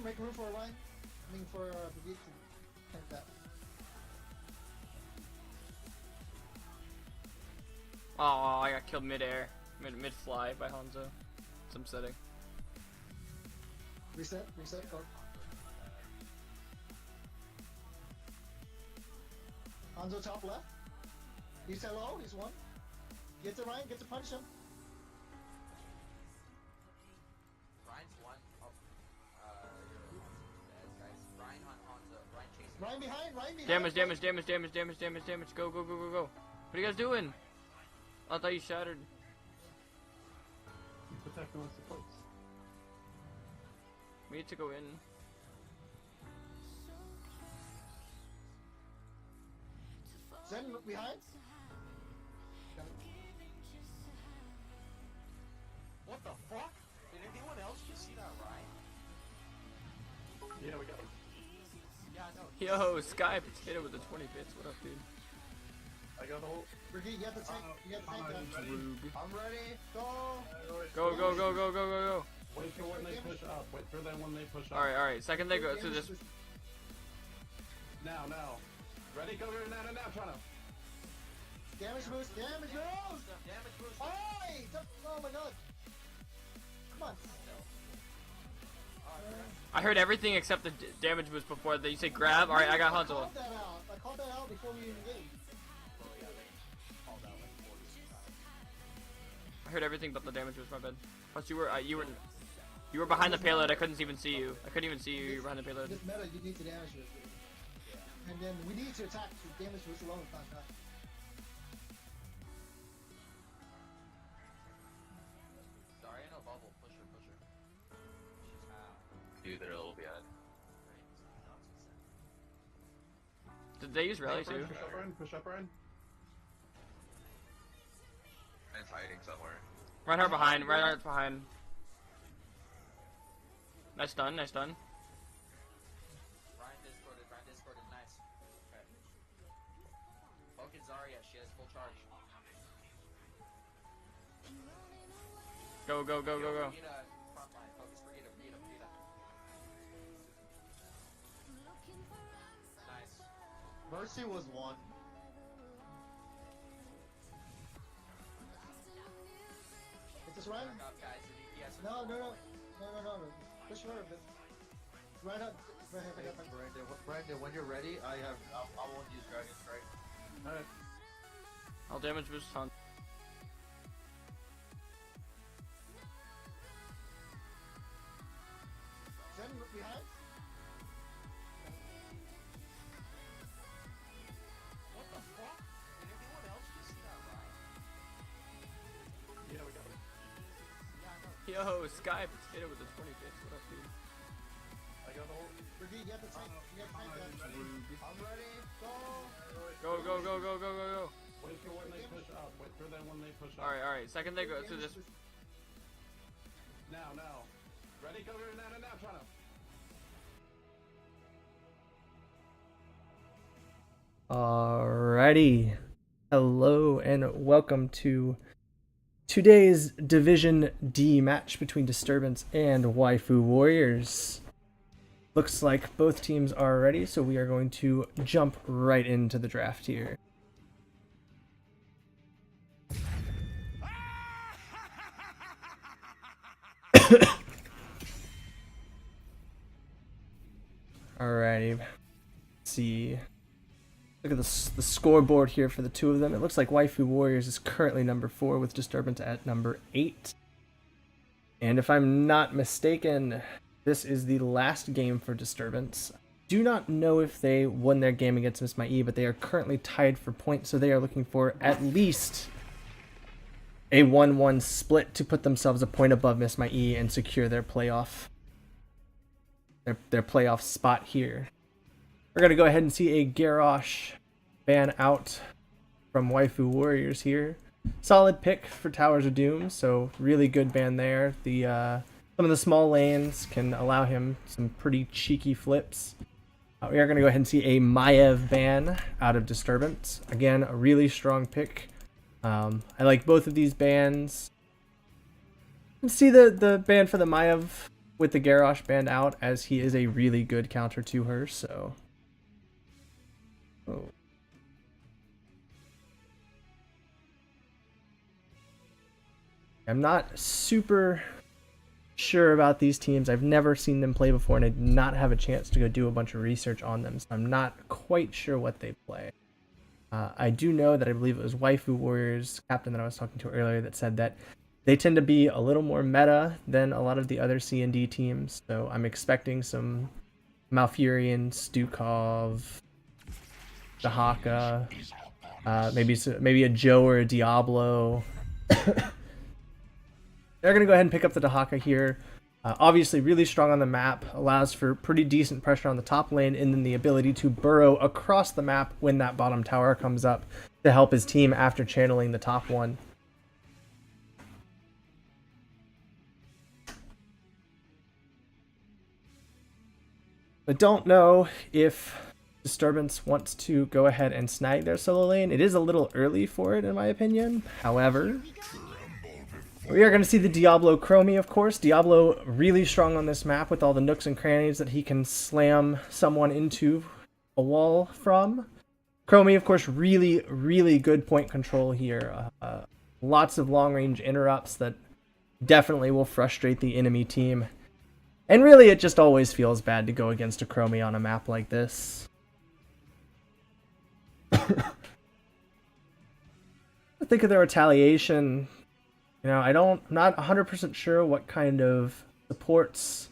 Make room for a line. I mean for the beat to tank that. Oh, I got killed mid-air, mid-fly by Hanzo. Some setting. Reset, go. Hanzo top left. He's hello, he's one. Get to Ryan, get to punish him. Ryan's one. Oh, guys. Ryan on Hanzo. Ryan chasing. Ryan behind, Ryan behind. Damage. Go. What are you guys doing? I thought you shattered. You protect them with supports. We need to go in. Zen behind. What the fuck? Did anyone else just see that, Ryan? Yeah, we got him. Yeah, no. Yo, Sky Potato with the 20 bits. What up, dude? I got the whole. Ricky, you got the tank. You got the tank down. I'm ready. Go. Wait for when they push up. Wait for them when they push up. Alright. Second they go through this. Now. Ready? Go now, Toronto. Damage boost. Damage boost. Oi! Oh my god. Come on. I heard everything except the damage boost before that. You say grab. Alright, I got I Hanzo. called that out before we even engaged. I heard everything but the damage boost. My bad. Plus you were behind the payload. I couldn't even see you. You were behind the payload. This meta, you need to damage it. And then we need to attack to damage boost alone with not. Sorry, no bubble. Push her. Dude, they're a little behind. Did they use rally too? Push up, Ryan. It's hiding somewhere. Reinhardt behind. Nice done. Ryan discorded. Nice. Okay. Focus Zarya. She has full charge. Go. Brigida, front line. Focus Brigida. Nice. Mercy was one. Is this Ryan? Back up, guys. The DPS No. Push her a bit. Right up. Brandon, when you're ready, I won't use Dragon Strike. Alright. I'll damage boost Hanzo. Zen behind. What the fuck? Did anyone else just see that, Ryan? Yeah, we got him. Yeah, no. Yo, Sky Potato with the 20 bits. What up, dude? I got the whole. Ricky, you got the tank. You got the tank down. I'm ready. Go. Wait for when they push up. Wait for them when they push up. Alright. Second they go through this. Now. Ready? Go now, Toronto. Alrighty. Hello and welcome to today's Division D match between Disturbance and Waifu Warriors. Looks like both teams are ready, so we are going to jump right into the draft here. Alrighty. Let's see. Look at the scoreboard here for the two of them. It looks like Waifu Warriors is currently number 4 with Disturbance at number 8. And if I'm not mistaken, this is the last game for Disturbance. Do not know if they won their game against Miss My E, but they are currently tied for points, so they are looking for at least a 1-1 split to put themselves a point above Miss My E and secure their playoff spot here. We're going to go ahead and see a Garrosh ban out from Waifu Warriors here. Solid pick for Towers of Doom, so really good ban there. Some of the small lanes can allow him some pretty cheeky flips. We are going to go ahead and see a Maiev ban out of Disturbance. Again, a really strong pick. I like both of these bans. You can see the ban for the Maiev with the Garrosh band out, as he is a really good counter to her, so... Oh. I'm not super sure about these teams. I've never seen them play before, and I did not have a chance to go do a bunch of research on them, so I'm not quite sure what they play. I do know that I believe it was Waifu Warriors captain that I was talking to earlier that said that they tend to be a little more meta than a lot of the other C&D teams, so I'm expecting some Malfurion, Stukov, Dahaka, maybe a Joe or a Diablo. They're going to go ahead and pick up the Dahaka here. Obviously really strong on the map, allows for pretty decent pressure on the top lane, and then the ability to burrow across the map when that bottom tower comes up to help his team after channeling the top one. I don't know if Disturbance wants to go ahead and snag their solo lane. It is a little early for it, in my opinion. However, we are going to see the Diablo Chromie, of course. Diablo really strong on this map with all the nooks and crannies that he can slam someone into a wall from. Chromie, of course, really, really good point control here. Lots of long-range interrupts that definitely will frustrate the enemy team. And really, it just always feels bad to go against a Chromie on a map like this. I think of the retaliation. You know, I'm not 100% sure what kind of supports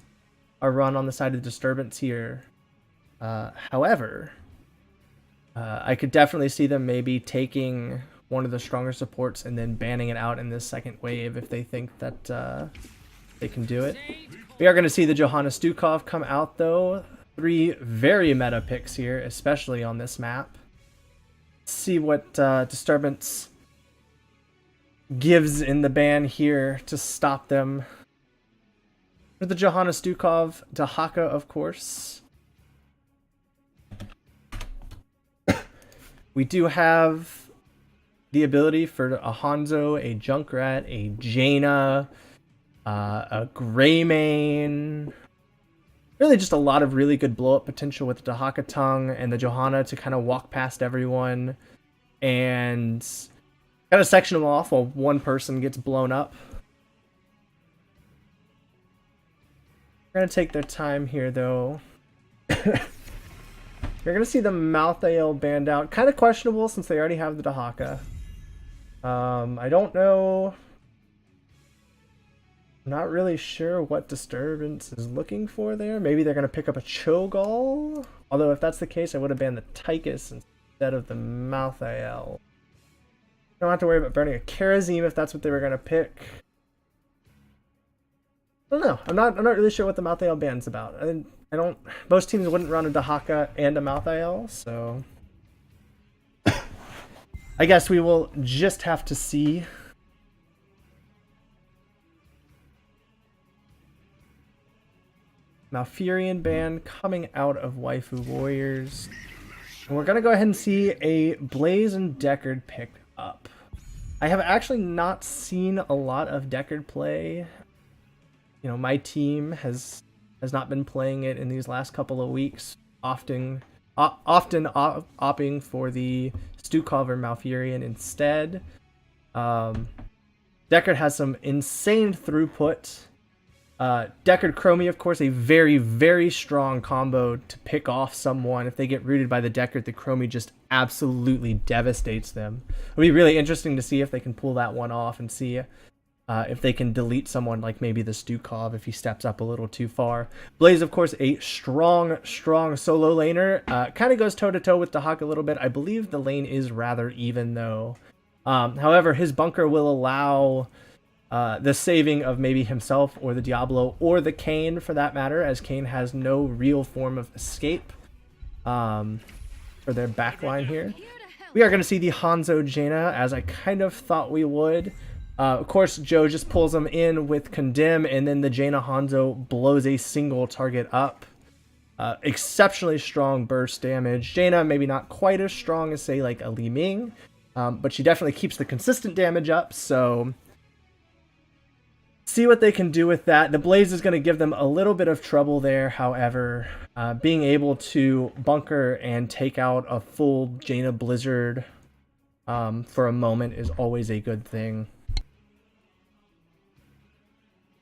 are run on the side of Disturbance here. However, I could definitely see them maybe taking one of the stronger supports and then banning it out in this second wave if they think that they can do it. We are going to see the Johanna Stukov come out, though. 3 very meta picks here, especially on this map. Let's see what Disturbance gives in the ban here to stop them. For the Johanna Stukov, Dahaka, of course. We do have the ability for a Hanzo, a Junkrat, a Jaina, a Greymane. Really just a lot of really good blow-up potential with the Dahaka Tongue and the Johanna to kind of walk past everyone and kind of section them off while one person gets blown up. We're going to take their time here, though. You're going to see the Malthael banned out. Kind of questionable since they already have the Dahaka. I don't know. I'm not really sure what Disturbance is looking for there. Maybe they're going to pick up a Cho'Gall. Although if that's the case, I would have banned the Tychus instead of the Malthael. Don't have to worry about burning a Karazim if that's what they were going to pick. I don't know. I'm not really sure what the Malthael ban's about. I don't. Most teams wouldn't run a Dahaka and a Malthael, so I guess we will just have to see. Malfurion ban coming out of Waifu Warriors. And we're going to go ahead and see a Blaze and Deckard pick up. I have actually not seen a lot of Deckard play. You know, my team has not been playing it in these last couple of weeks, often opting for the Stukov or Malfurion instead. Deckard has some insane throughput. Deckard Chromie, of course, a very, very strong combo to pick off someone. If they get rooted by the Deckard, the Chromie just absolutely devastates them. It'll be really interesting to see if they can pull that one off and see if they can delete someone like maybe the Stukov if he steps up a little too far. Blaze, of course, a strong solo laner. Kind of goes toe-to-toe with Dahaka a little bit. I believe the lane is rather even, though. However, his bunker will allow the saving of maybe himself or the Diablo or the Kayn for that matter, as Kayn has no real form of escape for their backline here. We are going to see the Hanzo Jaina, as I kind of thought we would. Of course, Joe just pulls them in with Condemn, and then the Jaina Hanzo blows a single target up. Exceptionally strong burst damage. Jaina maybe not quite as strong as, say, like a Li Ming, but she definitely keeps the consistent damage up, so see what they can do with that. The Blaze is going to give them a little bit of trouble there, however. Being able to bunker and take out a full Jaina Blizzard for a moment is always a good thing.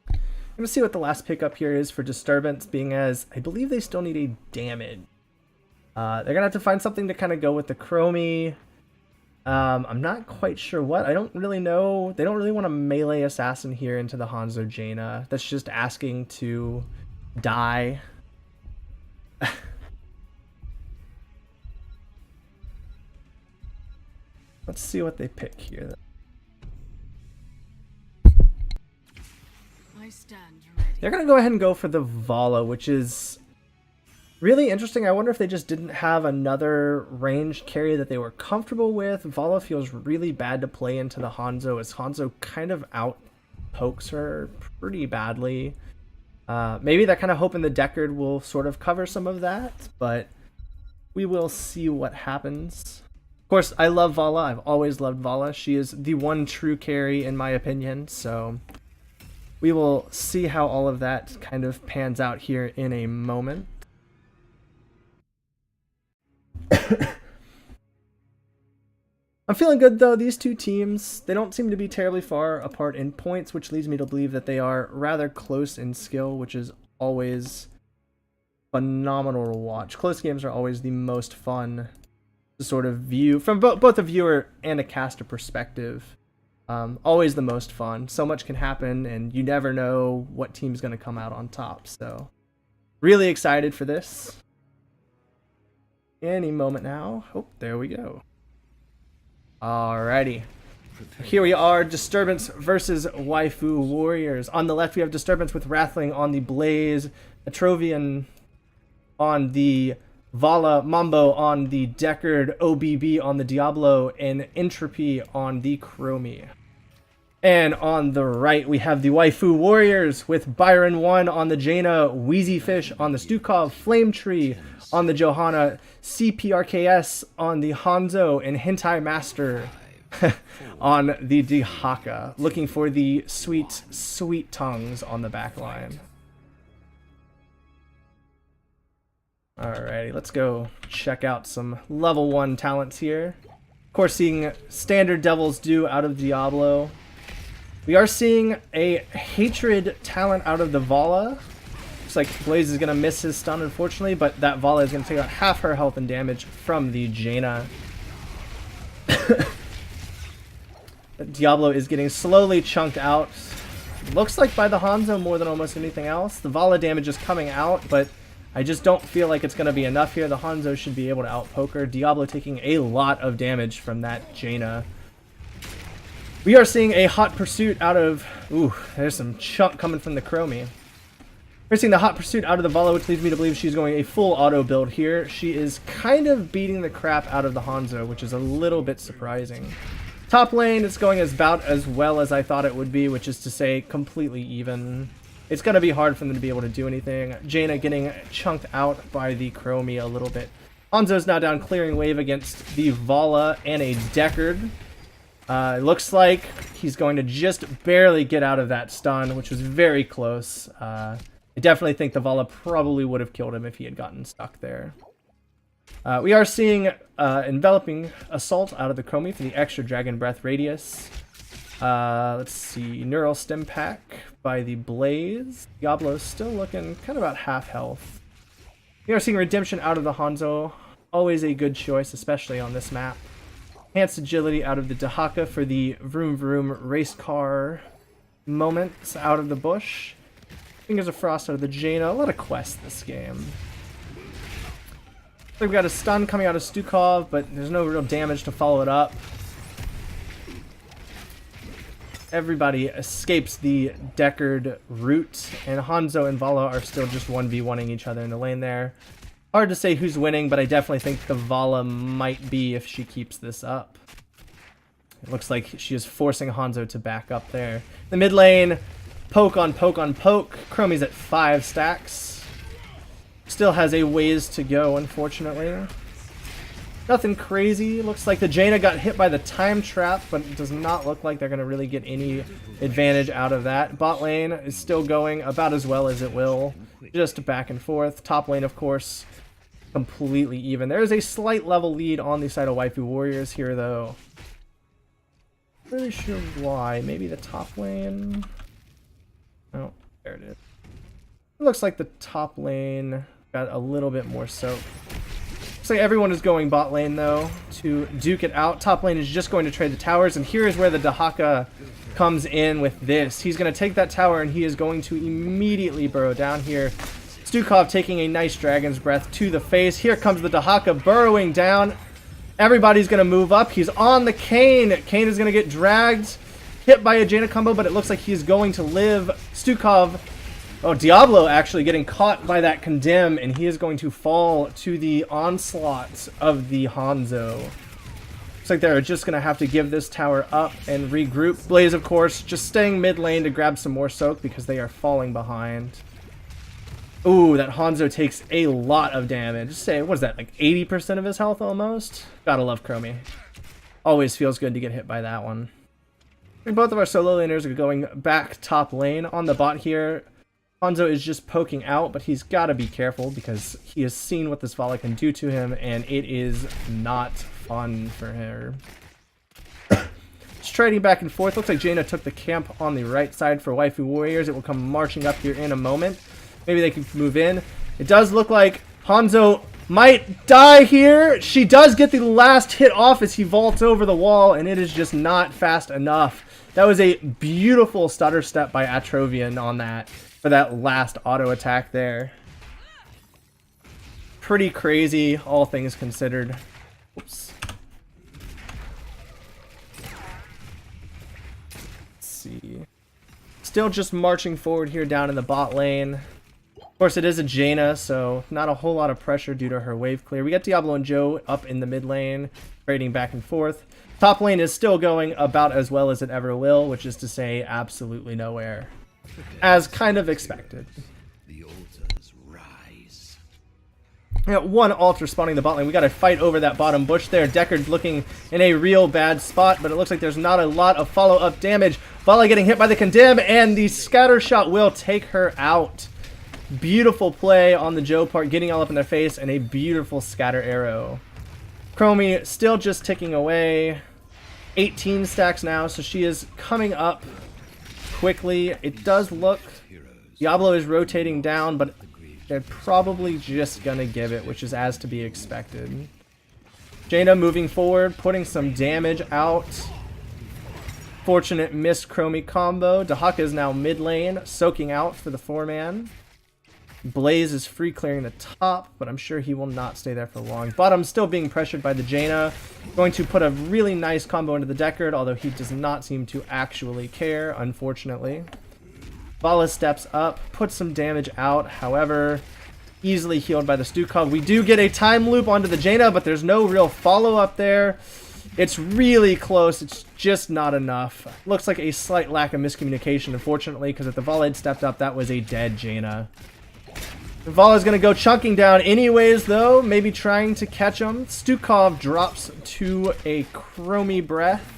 I'm going to see what the last pickup here is for Disturbance, being as I believe they still need a damage. They're going to have to find something to kind of go with the Chromie. I'm not quite sure what. I don't really know. They don't really want to melee assassin here into the Hanzo Jaina. That's just asking to die. Let's see what they pick here. I stand ready. They're going to go ahead and go for the Vala, which is really interesting. I wonder if they just didn't have another ranged carry that they were comfortable with. Vala feels really bad to play into the Hanzo, as Hanzo kind of out pokes her pretty badly. Maybe that kind of hope in the Deckard will sort of cover some of that, but we will see what happens. Of course, I love Vala. I've always loved Vala. She is the one true carry in my opinion, so we will see how all of that kind of pans out here in a moment. I'm feeling good though. These two teams, they don't seem to be terribly far apart in points, which leads me to believe that they are rather close in skill, which is always phenomenal to watch. Close games are always the most fun to sort of view from both a viewer and a caster perspective. Always the most fun. So much can happen and you never know what team's going to come out on top. So really excited for this. Any moment now. Oh, there we go. Alrighty. Here we are, Disturbance versus Waifu Warriors. On the left we have Disturbance with Wrathling on the Blaze, Atrovian on the Vala, Mambo on the Deckard, OBB on the Diablo, and Entropy on the Chromie. And on the right we have the Waifu Warriors with Byron 1 on the Jaina, Wheezy Fish on the Stukov, Flame Tree on the Johanna, CPRKS on the Hanzo, and Hentai Master on the Dihaka. Looking for the sweet, sweet tongues on the back line. Alrighty, let's go check out some level 1 talents here. Of course, seeing standard Devil's Due out of Diablo. We are seeing a Hatred talent out of the Vala. Looks like Blaze is going to miss his stun, unfortunately, but that Vala is going to take out half her health and damage from the Jaina. Diablo is getting slowly chunked out. Looks like by the Hanzo more than almost anything else. The Vala damage is coming out, but I just don't feel like it's going to be enough here. The Hanzo should be able to outpoke her. Diablo taking a lot of damage from that Jaina. We are seeing a Hot Pursuit out of... Ooh, there's some chunk coming from the Chromie. We're seeing the Hot Pursuit out of the Vala, which leads me to believe she's going a full auto build here. She is kind of beating the crap out of the Hanzo, which is a little bit surprising. Top lane is going about as well as I thought it would be, which is to say completely even. It's going to be hard for them to be able to do anything. Jaina getting chunked out by the Chromie a little bit. Hanzo's now down clearing wave against the Vala and a Deckard. It looks like he's going to just barely get out of that stun, which was very close. I definitely think the Vala probably would have killed him if he had gotten stuck there. We are seeing Enveloping Assault out of the Chromie for the extra Dragon Breath radius. Let's see, Neural Stem Pack by the Blaze. Diablo's still looking kind of about half health. We are seeing Redemption out of the Hanzo. Always a good choice, especially on this map. Enhanced Agility out of the Dahaka for the Vroom Vroom race car moments out of the Bush. Fingers of Frost out of the Jaina. A lot of quests this game. We've got a stun coming out of Stukov, but there's no real damage to follow it up. Everybody escapes the Deckard route, and Hanzo and Vala are still just 1v1ing each other in the lane there. Hard to say who's winning, but I definitely think the Vala might be if she keeps this up. It looks like she is forcing Hanzo to back up there. The mid lane, poke on poke on poke. Chromie's at 5 stacks. Still has a ways to go, unfortunately. Nothing crazy. Looks like the Jaina got hit by the time trap, but it does not look like they're going to really get any advantage out of that. Bot lane is still going about as well as it will. Just back and forth. Top lane, of course, completely even. There is a slight level lead on the side of Waifu Warriors here, though. Not really sure why. Maybe the top lane? Oh, there it is. It looks like the top lane got a little bit more soak. Looks like everyone is going bot lane, though, to duke it out. Top lane is just going to trade the towers, and here is where the Dahaka comes in with this. He's going to take that tower, and he is going to immediately burrow down here. Stukov taking a nice Dragon's Breath to the face. Here comes the Dahaka burrowing down. Everybody's going to move up. He's on the Kayn. Kayn is going to get dragged, hit by a Jaina combo, but it looks like he's going to live. Stukov... Oh, Diablo actually getting caught by that condemn, and he is going to fall to the onslaught of the Hanzo. Looks like they're just going to have to give this tower up and regroup. Blaze, of course, just staying mid lane to grab some more soak because they are falling behind. Ooh, that Hanzo takes a lot of damage. Say, what is that, like 80% of his health almost? Gotta love Chromie. Always feels good to get hit by that one. And both of our solo laners are going back top lane. On the bot here, Hanzo is just poking out, but he's got to be careful because he has seen what this Vala can do to him, and it is not fun for her. Just trading back and forth. Looks like Jaina took the camp on the right side for Waifu Warriors. It will come marching up here in a moment. Maybe they can move in. It does look like Hanzo might die here. She does get the last hit off as he vaults over the wall, and it is just not fast enough. That was a beautiful stutter step by Atrovian on that, for that last auto attack there. Pretty crazy, all things considered. Oops. Let's see. Still just marching forward here down in the bot lane. Of course, it is a Jaina, so not a whole lot of pressure due to her wave clear. We got Diablo and Joe up in the mid lane, trading back and forth. Top lane is still going about as well as it ever will, which is to say absolutely nowhere. As kind of expected. The altars rise. We got one altar spawning the bot lane. We got to fight over that bottom bush there. Deckard looking in a real bad spot, but it looks like there's not a lot of follow-up damage. Vala getting hit by the condemn, and the scatter shot will take her out. Beautiful play on the Joe part, getting all up in their face, and a beautiful scatter arrow. Chromie still just ticking away. 18 stacks now, so she is coming up quickly. It does look Diablo is rotating down, but they're probably just gonna give it, which is as to be expected. Jaina moving forward, putting some damage out. Fortunate missed Chromie combo. Dahaka is now mid lane, soaking out for the 4-man. Blaze is free clearing the top, but I'm sure he will not stay there for long. Bottom still being pressured by the Jaina. Going to put a really nice combo into the Deckard, although he does not seem to actually care, unfortunately. Vala steps up, puts some damage out, however, easily healed by the Stukov. We do get a time loop onto the Jaina, but there's no real follow-up there. It's really close, it's just not enough. Looks like a slight lack of miscommunication, unfortunately, because if the Vala had stepped up, that was a dead Jaina. Vala's going to go chunking down anyways, though. Maybe trying to catch him. Stukov drops to a Chromie breath.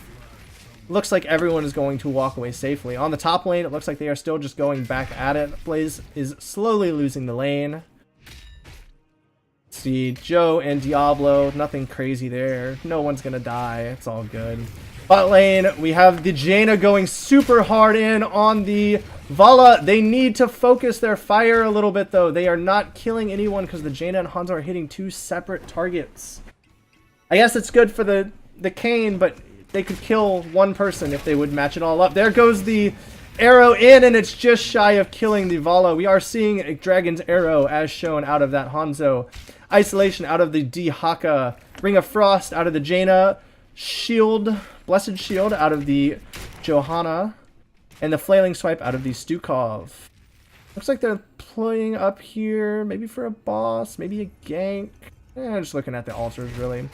Looks like everyone is going to walk away safely. On the top lane, it looks like they are still just going back at it. Blaze is slowly losing the lane. Let's see, Joe and Diablo. Nothing crazy there. No one's going to die. It's all good. Bot lane, we have the Jaina going super hard in on the Vala. They need to focus their fire a little bit, though. They are not killing anyone because the Jaina and Hanzo are hitting two separate targets. I guess it's good for the Kayn, but they could kill one person if they would match it all up. There goes the arrow in, and it's just shy of killing the Vala. We are seeing a Dragon's Arrow as shown out of that Hanzo. Isolation out of the Dahaka. Ring of Frost out of the Jaina. Shield, Blessed Shield out of the Johanna, and the Flailing Swipe out of the Stukov. Looks like they're playing up here, maybe for a boss, maybe a gank. Just looking at the altars, really.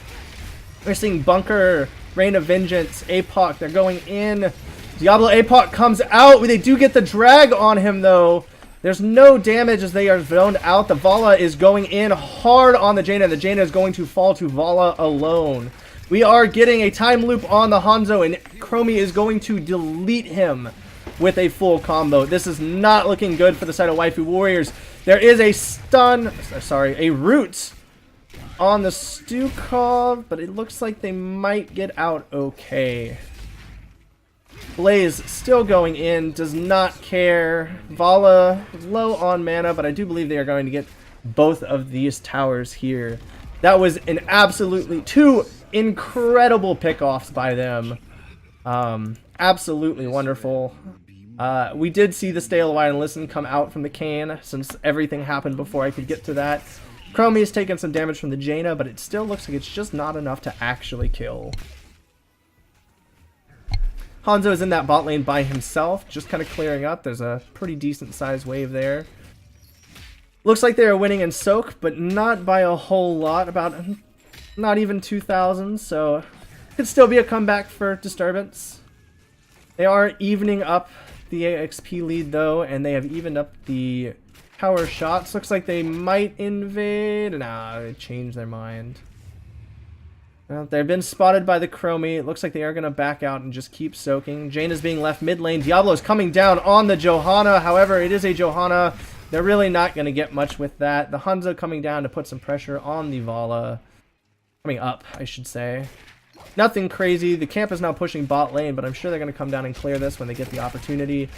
We're seeing Bunker, Reign of Vengeance, Apoc, they're going in. Diablo Apoc comes out. They do get the drag on him, though. There's no damage as they are zoned out. The Vala is going in hard on the Jaina. The Jaina is going to fall to Vala alone. We are getting a time loop on the Hanzo, and Chromie is going to delete him with a full combo. This is not looking good for the side of Waifu Warriors. There is a root on the Stukov, but it looks like they might get out okay. Blaze still going in, does not care. Vala low on mana, but I do believe they are going to get both of these towers here. That was an absolutely two incredible pickoffs by them. Absolutely wonderful. We did see the Stay a While and Listen come out from the can, since everything happened before I could get to that. Chromie has taken some damage from the Jaina, but it still looks like it's just not enough to actually kill. Hanzo is in that bot lane by himself, just kind of clearing up. There's a pretty decent sized wave there. Looks like they are winning in Soak, but not by a whole lot, about not even 2,000, so could still be a comeback for Disturbance. They are evening up the AXP lead though, and they have evened up the power shots. Looks like they might invade. Nah, they changed their mind. Well, they've been spotted by the Chromie. It looks like they are going to back out and just keep soaking. Jane is being left mid lane. Diablo's coming down on the Johanna. However, it is a Johanna. They're really not going to get much with that. The Hanzo coming down to put some pressure on the Vala. Coming up, I should say. Nothing crazy. The camp is now pushing bot lane, but I'm sure they're going to come down and clear this when they get the opportunity.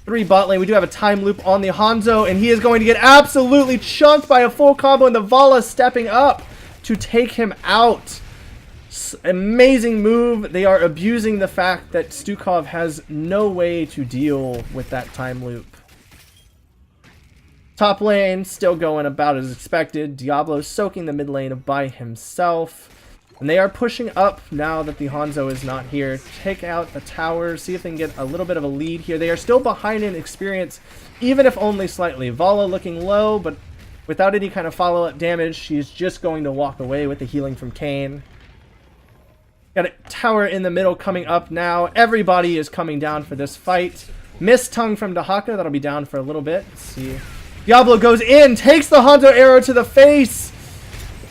3 bot lane. We do have a time loop on the Hanzo, and he is going to get absolutely chunked by a full combo, and the Vala stepping up to take him out. Amazing move. They are abusing the fact that Stukov has no way to deal with that time loop. Top lane still going about as expected. Diablo soaking the mid lane by himself. And they are pushing up now that the Hanzo is not here. Take out the tower, see if they can get a little bit of a lead here. They are still behind in experience, even if only slightly. Vala looking low, but without any kind of follow-up damage, she's just going to walk away with the healing from Kayn. Got a tower in the middle coming up now. Everybody is coming down for this fight. Missed tongue from Dahaka. That'll be down for a little bit. Let's see. Diablo goes in, takes the Hanzo arrow to the face.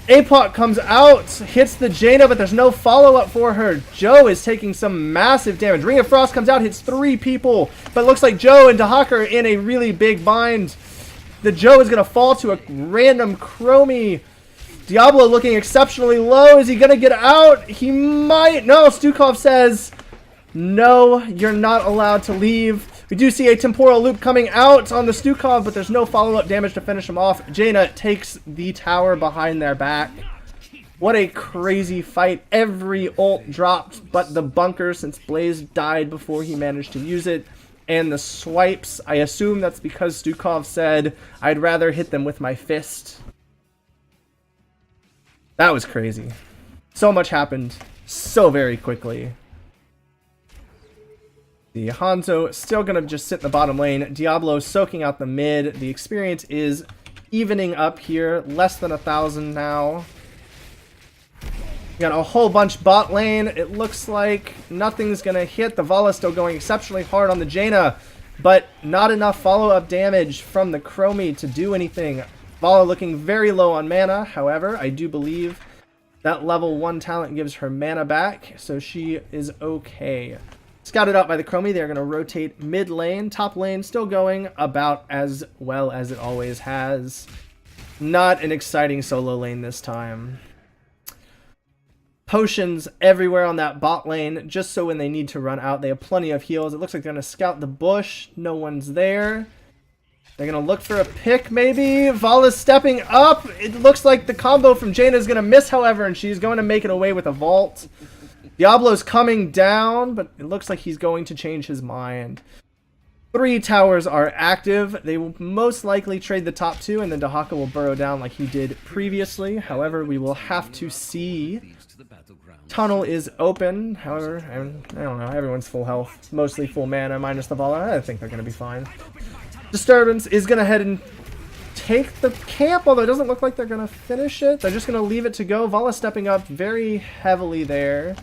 Apok comes out, hits the Jaina, but there's no follow-up for her. Joe is taking some massive damage. Ring of Frost comes out, hits 3 people, but it looks like Joe and Dahaka are in a really big bind. The Joe is going to fall to a random Chromie. Diablo looking exceptionally low. Is he going to get out? He might. No, Stukov says, no, you're not allowed to leave. We do see a temporal loop coming out on the Stukov, but there's no follow-up damage to finish him off. Jaina takes the tower behind their back. What a crazy fight. Every ult dropped but the bunker, since Blaze died before he managed to use it. And the swipes, I assume that's because Stukov said, I'd rather hit them with my fist. That was crazy. So much happened so very quickly. The Hanzo still going to just sit in the bottom lane. Diablo soaking out the mid. The experience is evening up here. Less than 1,000 now. Got a whole bunch bot lane. It looks like nothing's going to hit. The Vala still going exceptionally hard on the Jaina, but not enough follow-up damage from the Chromie to do anything. Vala looking very low on mana. However, I do believe that level 1 talent gives her mana back, so she is okay. Scouted out by the Chromie, they're going to rotate mid lane. Top lane still going about as well as it always has. Not an exciting solo lane this time. Potions everywhere on that bot lane, just so when they need to run out, they have plenty of heals. It looks like they're going to scout the bush. No one's there. They're going to look for a pick, maybe. Vala's stepping up. It looks like the combo from Jaina is going to miss, however, and she's going to make it away with a vault. Diablo's coming down, but it looks like he's going to change his mind. 3 towers are active. They will most likely trade the top 2, and then Dahaka will burrow down like he did previously. However, we will have to see. Tunnel is open. However, I don't know. Everyone's full health. Mostly full mana, minus the Vala. I think they're going to be fine. Disturbance is going to head and take the camp, although it doesn't look like they're going to finish it. They're just going to leave it to go. Vala stepping up very heavily there.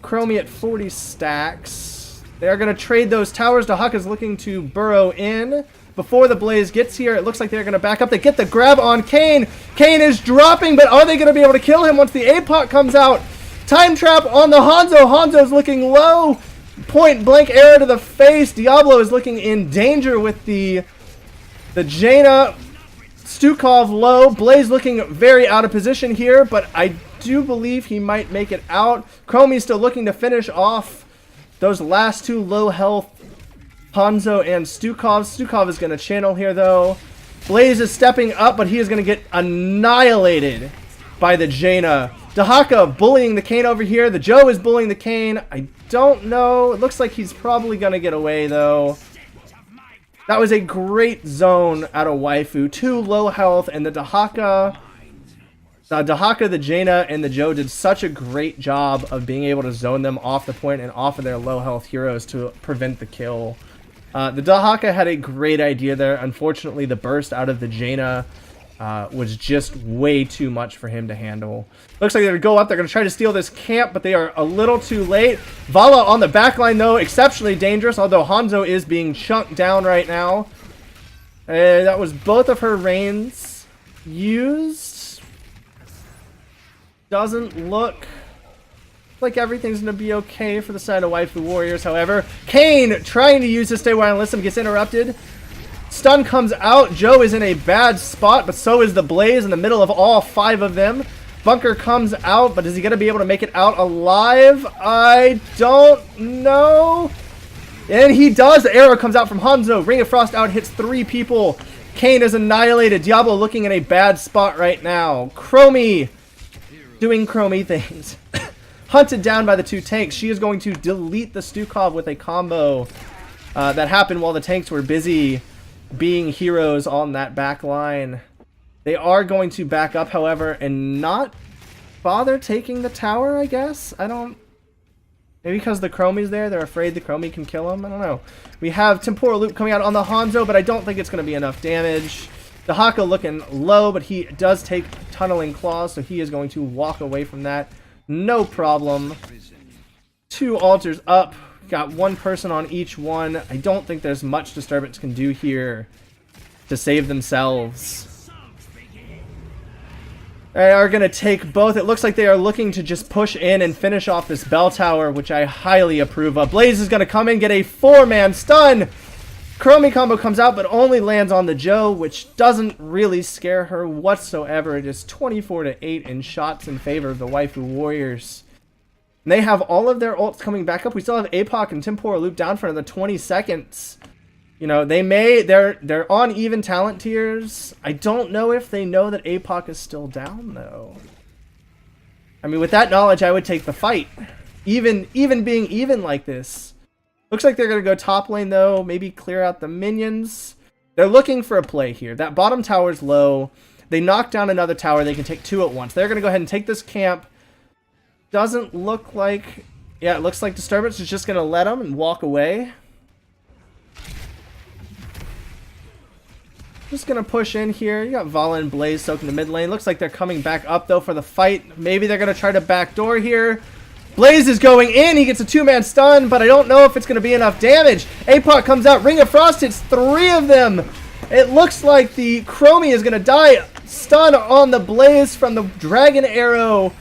Chromie at 40 stacks. They're going to trade those towers. Dahaka's looking to burrow in. before the Blaze gets here. It looks like they're going to back up. They get the grab on Kane. Kane is dropping, but are they going to be able to kill him once the APOC comes out? Time trap on the Hanzo. Hanzo's looking low. Point blank arrow to the face. Diablo is looking in danger with the Jaina. Stukov low. Blaze looking very out of position here, but I do believe he might make it out. Chromie's still looking to finish off those last two low health Hanzo and Stukov. Stukov is going to channel here though. Blaze is stepping up, but he is going to get annihilated by the Jaina. Dahaka bullying the Kane over here. The Joe is bullying the Kane. I don't know. It looks like he's probably going to get away though. That was a great zone out of Waifu. 2 low health, and the Dahaka, the Jaina, and the Joe did such a great job of being able to zone them off the point and off of their low health heroes to prevent the kill. The Dahaka had a great idea there. Unfortunately, the burst out of the Jaina was just way too much for him to handle. Looks like they're going to go up. They're going to try to steal this camp, but they are a little too late. Vala on the backline, though, exceptionally dangerous, although Hanzo is being chunked down right now. That was both of her reigns used. Doesn't look like everything's going to be okay for the side of Waifu Warriors, however. Kane trying to use his stay while enlisted gets interrupted. Stun comes out. Joe is in a bad spot, but so is the Blaze in the middle of all 5 of them. Bunker comes out, but is he going to be able to make it out alive? I don't know. And he does. The arrow comes out from Hanzo. Ring of Frost out, hits 3 people. Kane is annihilated. Diablo looking in a bad spot right now. Chromie doing Chromie things. Hunted down by the 2 tanks. She is going to delete the Stukov with a combo that happened while the tanks were busy being heroes on that back line. They are going to back up, however, and not bother taking the tower, I guess? I don't... Maybe because the Chromie's there, they're afraid the Chromie can kill him? I don't know. We have Temporal Loop coming out on the Hanzo, but I don't think it's going to be enough damage. The Haka looking low, but he does take Tunneling Claws, so he is going to walk away from that. No problem. 2 altars up. Got 1 person on each one. I don't think there's much Disturbance can do here to save themselves. They are going to take both. It looks like they are looking to just push in and finish off this bell tower, which I highly approve of. Blaze is going to come in, get a 4-man stun. Chromie combo comes out, but only lands on the Joe, which doesn't really scare her whatsoever. It is 24-8 in shots in favor of the Waifu Warriors. And they have all of their ults coming back up. We still have APOC and Temporal Loop down for another 20 seconds. You know, they're on even talent tiers. I don't know if they know that APOC is still down, though. I mean, with that knowledge, I would take the fight. Even being even like this. Looks like they're going to go top lane, though. Maybe clear out the minions. They're looking for a play here. That bottom tower's low. They knock down another tower. They can take 2 at once. They're going to go ahead and take this camp. Doesn't look like... Yeah, it looks like Disturbance is just going to let them and walk away. Just going to push in here. You got Vala and Blaze soaking the mid lane. Looks like they're coming back up, though, for the fight. Maybe they're going to try to backdoor here. Blaze is going in. He gets a 2-man stun, but I don't know if it's going to be enough damage. APOC comes out. Ring of Frost hits 3 of them. It looks like the Chromie is going to die. Stun on the Blaze from the Dragon Arrow.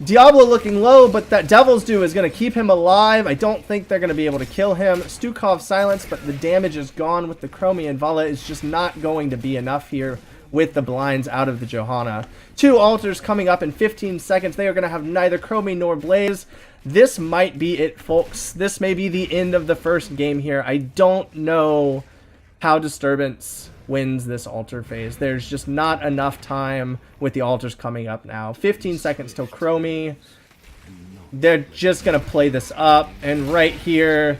Diablo looking low, but that Devil's Due is going to keep him alive. I don't think they're going to be able to kill him. Stukov silenced, but the damage is gone with the Chromie, and Vala is just not going to be enough here with the blinds out of the Johanna. 2 altars coming up in 15 seconds. They are going to have neither Chromie nor Blaze. This might be it, folks. This may be the end of the first game here. I don't know how Disturbance wins this altar phase. There's just not enough time with the altars coming up now. 15 seconds till Chromie. They're just going to play this up. And right here,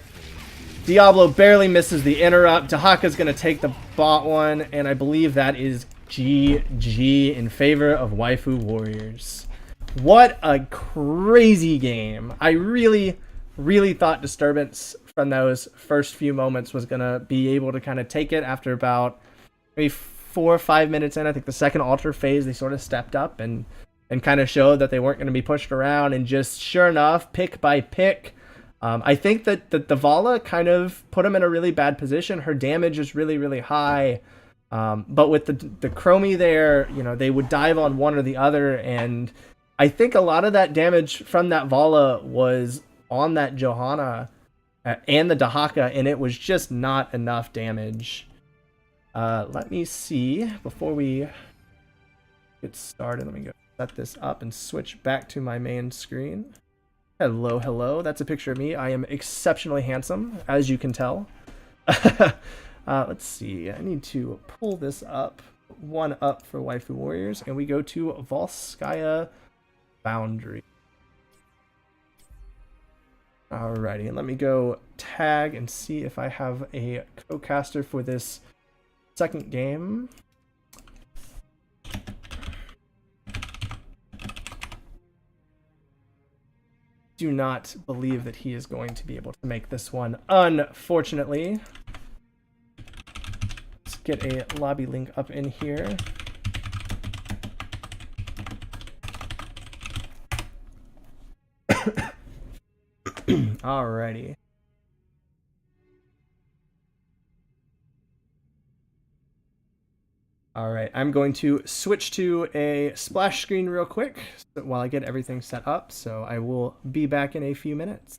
Diablo barely misses the interrupt. Dahaka's going to take the bot one. And I believe that is GG in favor of Waifu Warriors. What a crazy game. I really thought Disturbance from those first few moments was going to be able to kind of take it after about maybe 4 or 5 minutes in. I think the second altar phase, they sort of stepped up and kind of showed that they weren't going to be pushed around. And just sure enough, pick by pick, I think that the Vala kind of put him in a really bad position. Her damage is really, really high. But with the Chromie there, you know, they would dive on one or the other. And I think a lot of that damage from that Vala was on that Johanna and the Dahaka, and it was just not enough damage. Let me see before we get started. Let me go set this up and switch back to my main screen. Hello, hello. That's a picture of me. I am exceptionally handsome, as you can tell. Let's see. I need to pull this up. One up for Waifu Warriors, and we go to Volskaya Boundary. Alrighty, and let me go tag and see if I have a co-caster for this second game. Do not believe that he is going to be able to make this one, unfortunately. Let's get a lobby link up in here. Alrighty. Alright, I'm going to switch to a splash screen real quick while I get everything set up, so I will be back in a few minutes.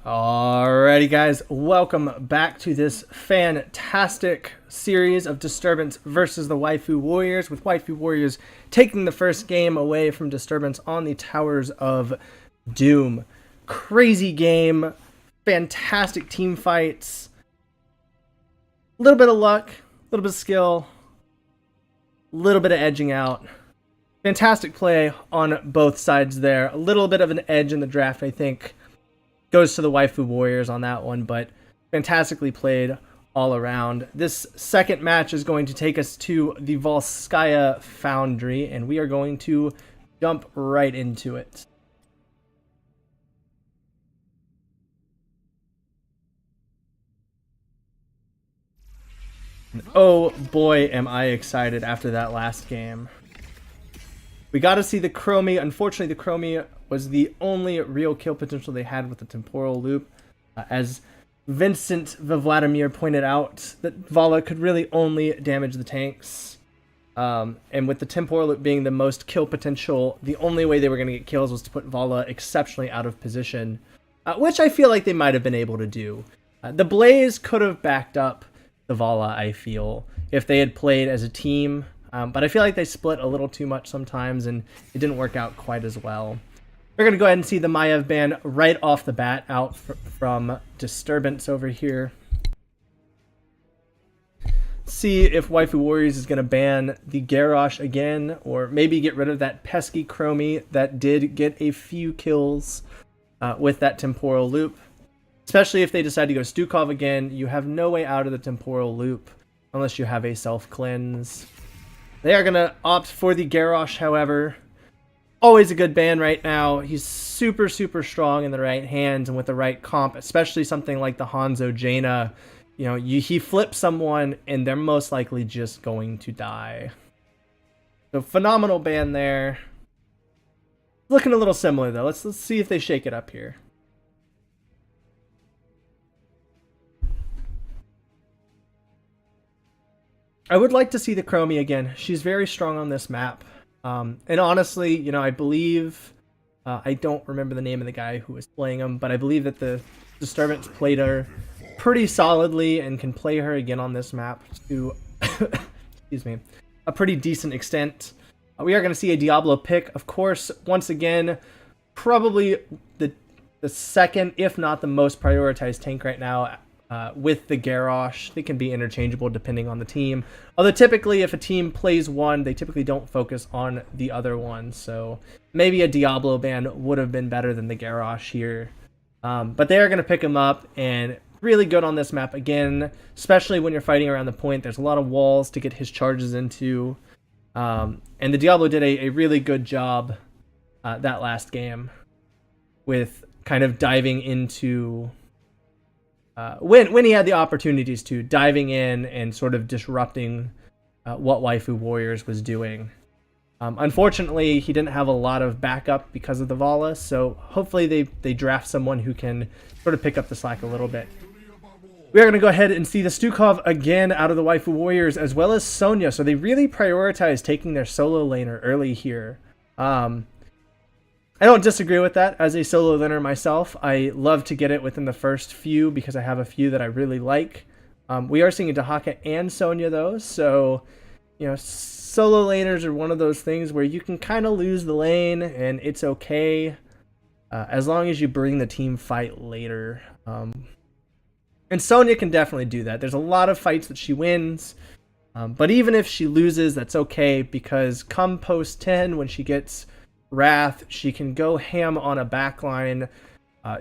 Alrighty guys, welcome back to this fantastic series of Disturbance versus the Waifu Warriors, with Waifu Warriors taking the first game away from Disturbance on the Towers of Doom. Crazy game, fantastic team fights, a little bit of luck, a little bit of skill, a little bit of edging out. Fantastic play on both sides there. A little bit of an edge in the draft, I think, goes to the Waifu Warriors on that one, but fantastically played all around. This second match is going to take us to the Volskaya Foundry, and we are going to jump right into it. And oh boy, am I excited after that last game. We got to see the Chromie. Unfortunately, the Chromie was the only real kill potential they had with the temporal loop. As Vincent Vladimir pointed out, that Vala could really only damage the tanks. And with the temporal loop being the most kill potential, the only way they were going to get kills was to put Vala exceptionally out of position, which I feel like they might have been able to do. The Blaze could have backed up the Vala, I feel, if they had played as a team. But I feel like they split a little too much sometimes, and it didn't work out quite as well. We're going to go ahead and see the Maiev ban right off the bat out from Disturbance over here. See if Waifu Warriors is going to ban the Garrosh again, or maybe get rid of that pesky Chromie that did get a few kills with that temporal loop. Especially if they decide to go Stukov again, you have no way out of the temporal loop unless you have a self-cleanse. They are going to opt for the Garrosh, however. Always a good ban right now. He's super, super strong in the right hands and with the right comp, especially something like the Hanzo Jaina. You know, he flips someone and they're most likely just going to die. So phenomenal ban there. Looking a little similar though. Let's see if they shake it up here. I would like to see the Chromie again. She's very strong on this map. And honestly, you know, I believe, I don't remember the name of the guy who was playing him, but I believe that the Disturbance played her pretty solidly and can play her again on this map to, excuse me, a pretty decent extent. We are going to see a Diablo pick, of course, once again, probably the second, if not the most prioritized tank right now. With the Garrosh, they can be interchangeable depending on the team. Although typically if a team plays one, they typically don't focus on the other one. So maybe a Diablo ban would have been better than the Garrosh here. But they are going to pick him up, and really good on this map again, especially when you're fighting around the point. There's a lot of walls to get his charges into. And the Diablo did a really good job that last game with kind of diving into... when he had the opportunities to, diving in and sort of disrupting what Waifu Warriors was doing. Unfortunately, he didn't have a lot of backup because of the Vala, so hopefully they draft someone who can sort of pick up the slack a little bit. We are going to go ahead and see the Stukov again out of the Waifu Warriors, as well as Sonya, so they really prioritize taking their solo laner early here. I don't disagree with that. As a solo laner myself, I love to get it within the first few because I have a few that I really like. We are seeing Dahaka and Sonya though, so you know, solo laners are one of those things where you can kind of lose the lane and it's okay as long as you bring the team fight later. And Sonya can definitely do that. There's a lot of fights that she wins, but even if she loses, that's okay, because come post 10 when she gets Wrath, she can go ham on a backline.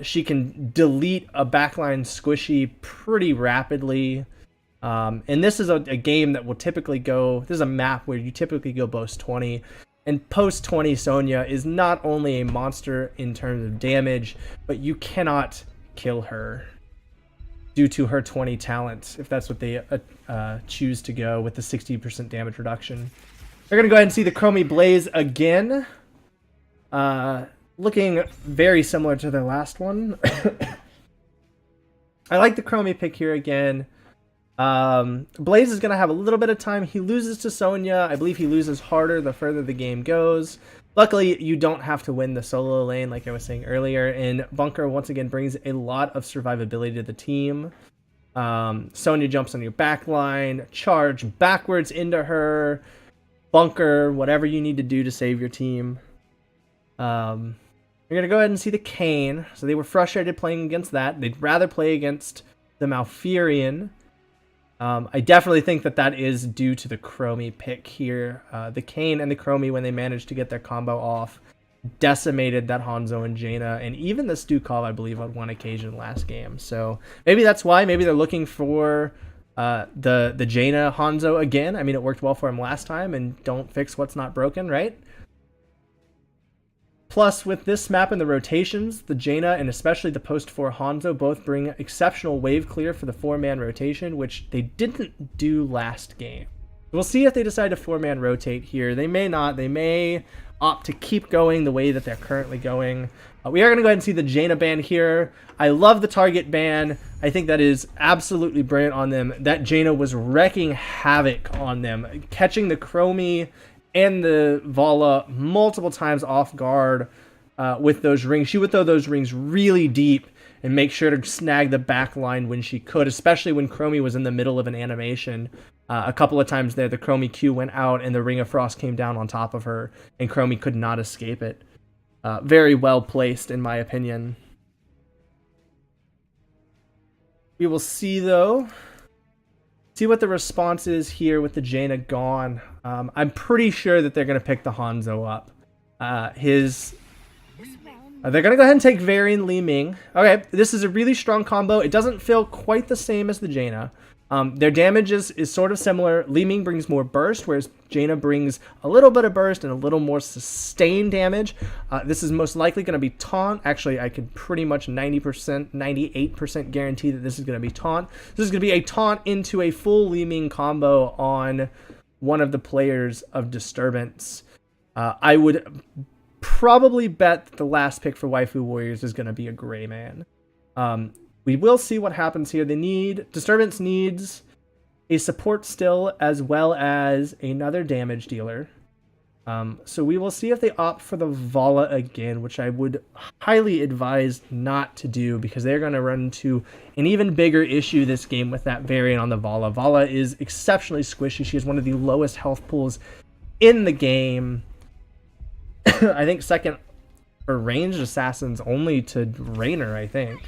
She can delete a backline squishy pretty rapidly. And this is a game that will typically go... This is a map where you typically go post 20. And post 20 Sonya is not only a monster in terms of damage, but you cannot kill her due to her 20 talent, if that's what they choose to go with the 60% damage reduction. We're going to go ahead and see the Chromie Blaze again. Looking very similar to their last one. I like the Chromie pick here again. Blaze is going to have a little bit of time. He loses to Sonya. I believe he loses harder the further the game goes. Luckily, you don't have to win the solo lane, like I was saying earlier, and Bunker once again brings a lot of survivability to the team. Sonya jumps on your back line, charge backwards into her, Bunker, whatever you need to do to save your team. You're going to go ahead and see the Kayn. So they were frustrated playing against that. They'd rather play against the Malfurion. I definitely think that is due to the Chromie pick here. The Kayn and the Chromie, when they managed to get their combo off, decimated that Hanzo and Jaina, and even the Stukov, I believe, on one occasion last game. So maybe that's why. Maybe they're looking for the Jaina Hanzo again. I mean, it worked well for him last time, and don't fix what's not broken, right? Plus, with this map and the rotations, the Jaina and especially the post 4 Hanzo both bring exceptional wave clear for the 4-man rotation, which they didn't do last game. We'll see if they decide to 4-man rotate here. They may not. They may opt to keep going the way that they're currently going. We are going to go ahead and see the Jaina ban here. I love the target ban. I think that is absolutely brilliant on them. That Jaina was wrecking havoc on them, catching the Chromie and the Vala multiple times off guard with those rings. She would throw those rings really deep and make sure to snag the back line when she could, especially when Chromie was in the middle of an animation. A couple of times there, the Chromie Q went out and the Ring of Frost came down on top of her, and Chromie could not escape it. Very well placed, in my opinion. We will see, though. See what the response is here with the Jaina gone. I'm pretty sure that they're going to pick the Hanzo up. They're going to go ahead and take Varian Li Ming. Okay, this is a really strong combo. It doesn't feel quite the same as the Jaina. Their damage is sort of similar. Li Ming brings more burst, whereas Jaina brings a little bit of burst and a little more sustained damage. This is most likely going to be taunt. Actually, I could pretty much 90%, 98% guarantee that this is going to be taunt. This is going to be a taunt into a full Li Ming combo on one of the players of Disturbance. I would probably bet that the last pick for Waifu Warriors is going to be a Gray Man. We will see what happens here. Disturbance needs a support still as well as another damage dealer. So we will see if they opt for the Vala again, which I would highly advise not to do because they're going to run into an even bigger issue this game with that variant on the Vala. Vala is exceptionally squishy. She has one of the lowest health pools in the game. I think second for ranged assassins only to Raynor, I think.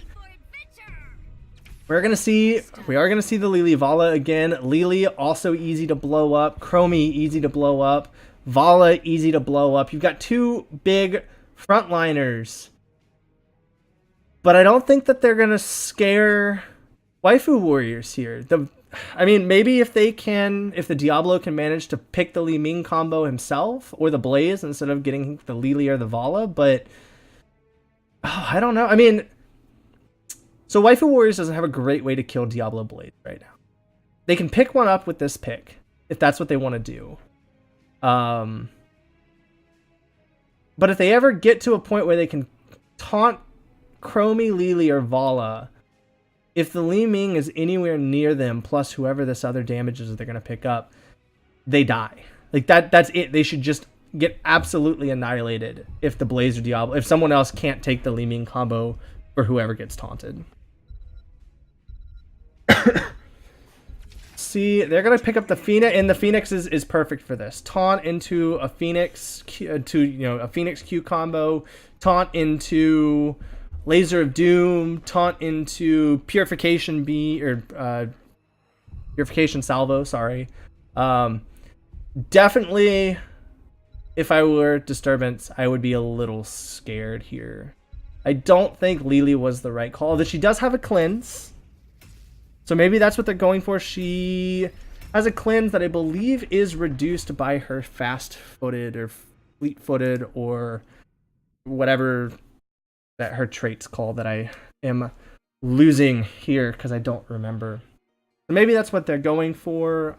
We are gonna see the Lily Vala again. Lily also easy to blow up. Chromie easy to blow up. Vala easy to blow up. You've got two big frontliners, but I don't think that they're gonna scare Waifu Warriors here. Maybe if the Diablo can manage to pick the Li Ming combo himself or the Blaze instead of getting the Lily or the Vala, but I don't know. So Waifu Warriors doesn't have a great way to kill Diablo Blade right now. They can pick one up with this pick, if that's what they want to do. But if they ever get to a point where they can taunt Chromie, Lily, or Vala, if the Li Ming is anywhere near them, plus whoever this other damage is that they're going to pick up, they die. That's it. They should just get absolutely annihilated if the Blaze or Diablo, if someone else can't take the Li Ming combo for whoever gets taunted. See, they're gonna pick up the Phoenix, and the Phoenix is perfect for this. Taunt into a Phoenix a Phoenix Q combo, taunt into Laser of Doom, taunt into Purification Purification Salvo. Sorry. Definitely, if I were Disturbance, I would be a little scared here. I don't think Lily was the right call. Although she does have a cleanse. So maybe that's what they're going for. She has a cleanse that I believe is reduced by her fast-footed or fleet-footed or whatever that her trait's called that I am losing here because I don't remember. So maybe that's what they're going for.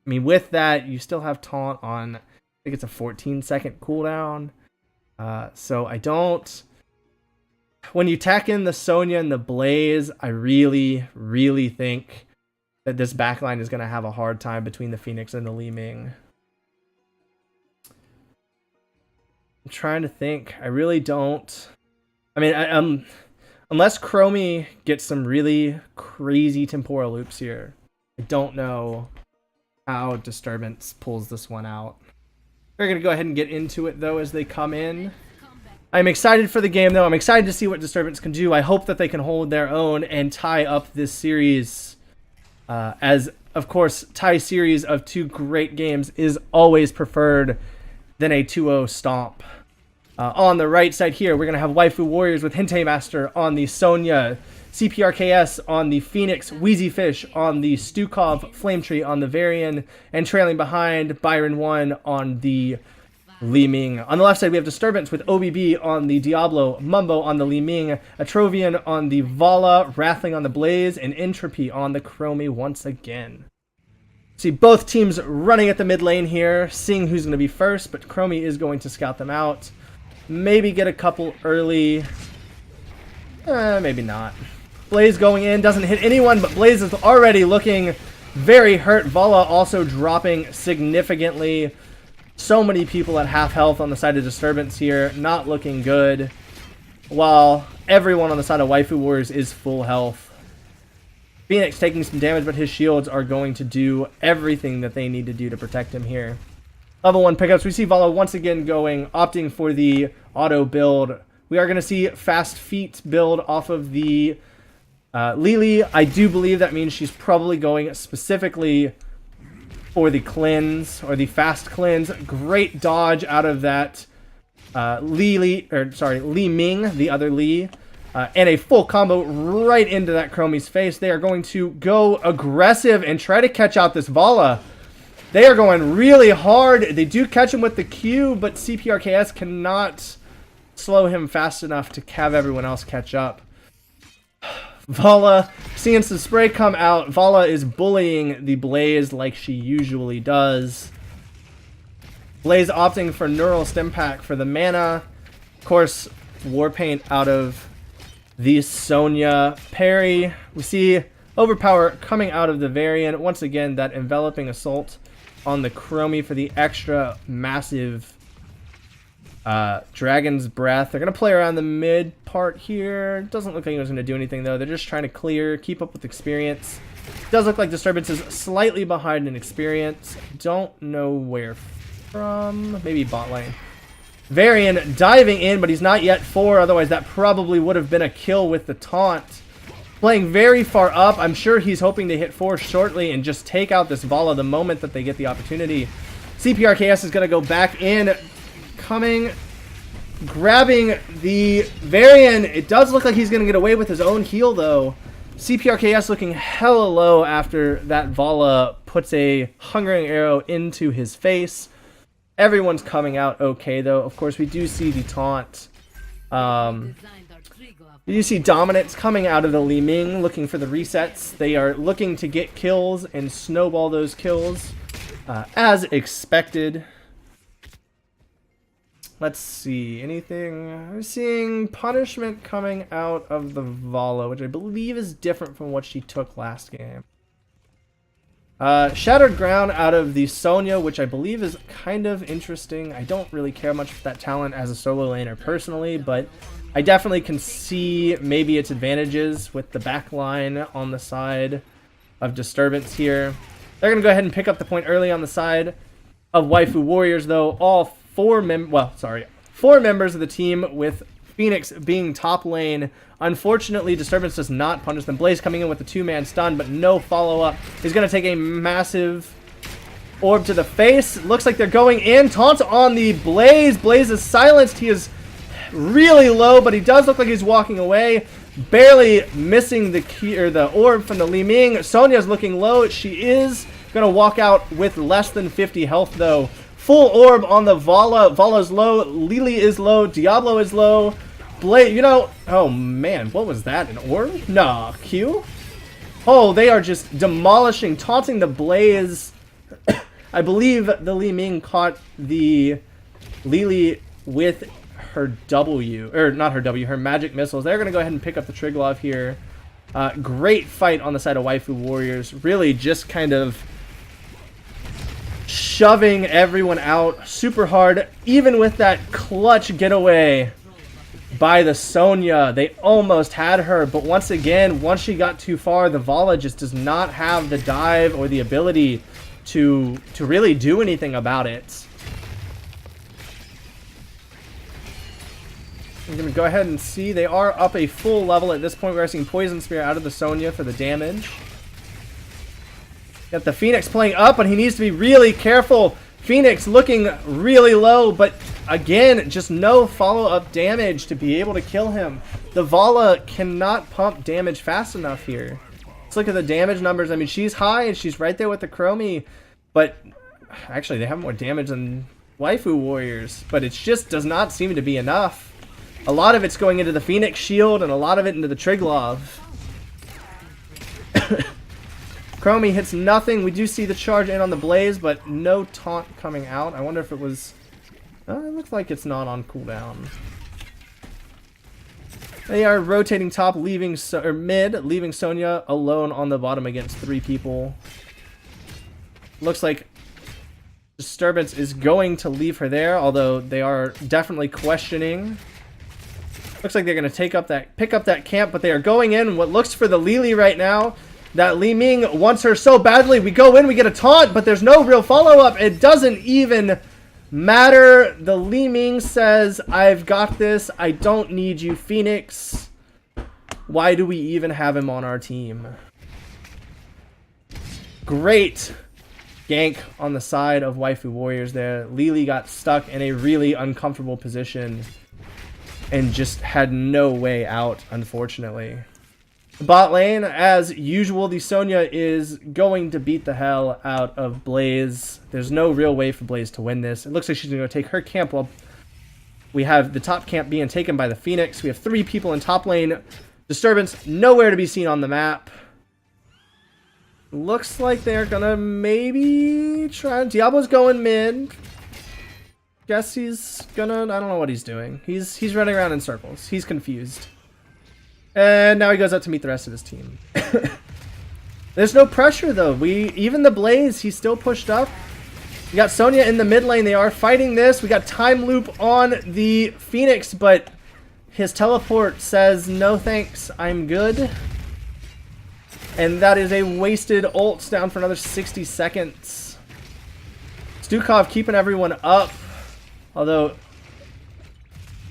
With that, you still have taunt on, I think it's a 14-second cooldown. So I don't... When you tack in the Sonya and the Blaze, I really, really think that this backline is going to have a hard time between the Phoenix and the Li Ming. I'm trying to think. I really don't. I mean, unless Chromie gets some really crazy temporal loops here, I don't know how Disturbance pulls this one out. We're going to go ahead and get into it, though, as they come in. I'm excited for the game, though. I'm excited to see what Disturbance can do. I hope that they can hold their own and tie up this series. As, of course, tie series of 2 great games is always preferred than a 2-0 stomp. On the right side here, we're going to have Waifu Warriors with Hente Master on the Sonya, CPRKS on the Phoenix, Wheezy Fish on the Stukov, Flame Tree on the Varian, and trailing behind Byron 1 on the Li Ming. On the left side, we have Disturbance with OBB on the Diablo, Mumbo on the Li Ming, Atrovian on the Vala, Wrathling on the Blaze, and Entropy on the Chromie once again. See both teams running at the mid lane here, seeing who's going to be first, but Chromie is going to scout them out. Maybe get a couple early. Maybe not. Blaze going in, doesn't hit anyone, but Blaze is already looking very hurt. Vala also dropping significantly. So many people at half health on the side of Disturbance here, not looking good. While everyone on the side of Waifu Warriors is full health. Phoenix taking some damage, but his shields are going to do everything that they need to do to protect him here. Level 1 pickups. We see Vala once again opting for the auto build. We are going to see Fast Feet build off of the Lily. I do believe that means she's probably going specifically for the cleanse or the fast cleanse. Great dodge out of that Li Ming, the other Li. And a full combo right into that Chromie's face. They are going to go aggressive and try to catch out this Vala. They are going really hard. They do catch him with the Q, but CPRKS cannot slow him fast enough to have everyone else catch up. Vala, seeing some spray come out. Vala is bullying the Blaze like she usually does. Blaze opting for Neural Stim Pack for the mana. Of course, Warpaint out of the Sonya parry. We see Overpower coming out of the Varian. Once again, that enveloping assault on the Chromie for the extra massive Dragon's Breath. They're going to play around the mid part here. Doesn't look like anyone's going to do anything, though. They're just trying to clear, keep up with experience. Does look like Disturbance is slightly behind in experience. Don't know where from. Maybe bot lane. Varian diving in, but he's not yet 4. Otherwise, that probably would have been a kill with the taunt. Playing very far up. I'm sure he's hoping to hit 4 shortly and just take out this Vala the moment that they get the opportunity. CPRKS is going to go back in. Coming, grabbing the Varian. It does look like he's going to get away with his own heal, though. CPRKS looking hella low after that Vala puts a Hungering Arrow into his face. Everyone's coming out okay, though. Of course, we do see the taunt. You see Dominance coming out of the Li Ming, looking for the resets. They are looking to get kills and snowball those kills, as expected. Let's see, anything? We're seeing Punishment coming out of the Vala, which I believe is different from what she took last game. Shattered Ground out of the Sonya, which I believe is kind of interesting. I don't really care much for that talent as a solo laner personally, but I definitely can see maybe its advantages with the back line on the side of Disturbance here. They're going to go ahead and pick up the point early on the side of Waifu Warriors, though. All 4 members of the team, with Phoenix being top lane. Unfortunately, Disturbance does not punish them. Blaze coming in with the 2-man stun, but no follow-up. He's going to take a massive orb to the face. Looks like they're going in. Taunt on the Blaze. Blaze is silenced. He is really low, but he does look like he's walking away. Barely missing the key or the orb from the Li Ming. Sonya's looking low. She is going to walk out with less than 50 health, though. Full orb on the Vala. Vala's low. Lily is low. Diablo is low. Blaze, you know, oh man, what was that? An orb? Nah, Q? Oh, they are just demolishing, taunting the Blaze. I believe the Li Ming caught the Lily with her W, or not her W, her magic missiles. They're going to go ahead and pick up the Triglav here. Great fight on the side of Waifu Warriors. Really just kind of shoving everyone out super hard, even with that clutch getaway by the Sonya. They almost had her, but once again, once she got too far, the Vala just does not have the dive or the ability to really do anything about it. I'm going to go ahead and see. They are up a full level at this point. We are seeing Poison Spear out of the Sonya for the damage. Got the Phoenix playing up, but he needs to be really careful. Phoenix looking really low, but again, just no follow-up damage to be able to kill him. The Vala cannot pump damage fast enough here. Let's look at the damage numbers. I mean, she's high and she's right there with the Chromie, but actually they have more damage than Waifu Warriors, but it just does not seem to be enough. A lot of it's going into the Phoenix shield and a lot of it into the Triglav. Chromie hits nothing. We do see the charge in on the Blaze, but no taunt coming out. I wonder if it was... it looks like it's not on cooldown. They are rotating top, leaving mid, leaving Sonya alone on the bottom against 3 people. Looks like Disturbance is going to leave her there, although they are definitely questioning. Looks like they're going to pick up that camp, but they are going in what looks for the Lily right now. That Li Ming wants her so badly. We go in, we get a taunt, but there's no real follow-up. It doesn't even matter. The Li Ming says, I've got this. I don't need you, Phoenix. Why do we even have him on our team? Great gank on the side of Waifu Warriors there. Lily got stuck in a really uncomfortable position and just had no way out, unfortunately. Bot lane, as usual, the Sonya is going to beat the hell out of Blaze. There's no real way for Blaze to win this. It looks like she's going to take her camp while we have the top camp being taken by the Phoenix. We have 3 people in top lane. Disturbance, nowhere to be seen on the map. Looks like they're going to maybe try... Diablo's going mid. Guess he's gonna... I don't know what he's doing. He's running around in circles. He's confused. And now he goes out to meet the rest of his team. There's no pressure, though. Even the Blaze, he's still pushed up. We got Sonya in the mid lane. They are fighting this. We got Time Loop on the Phoenix, but his teleport says, no thanks, I'm good. And that is a wasted ult down for another 60 seconds. Stukov keeping everyone up. Although...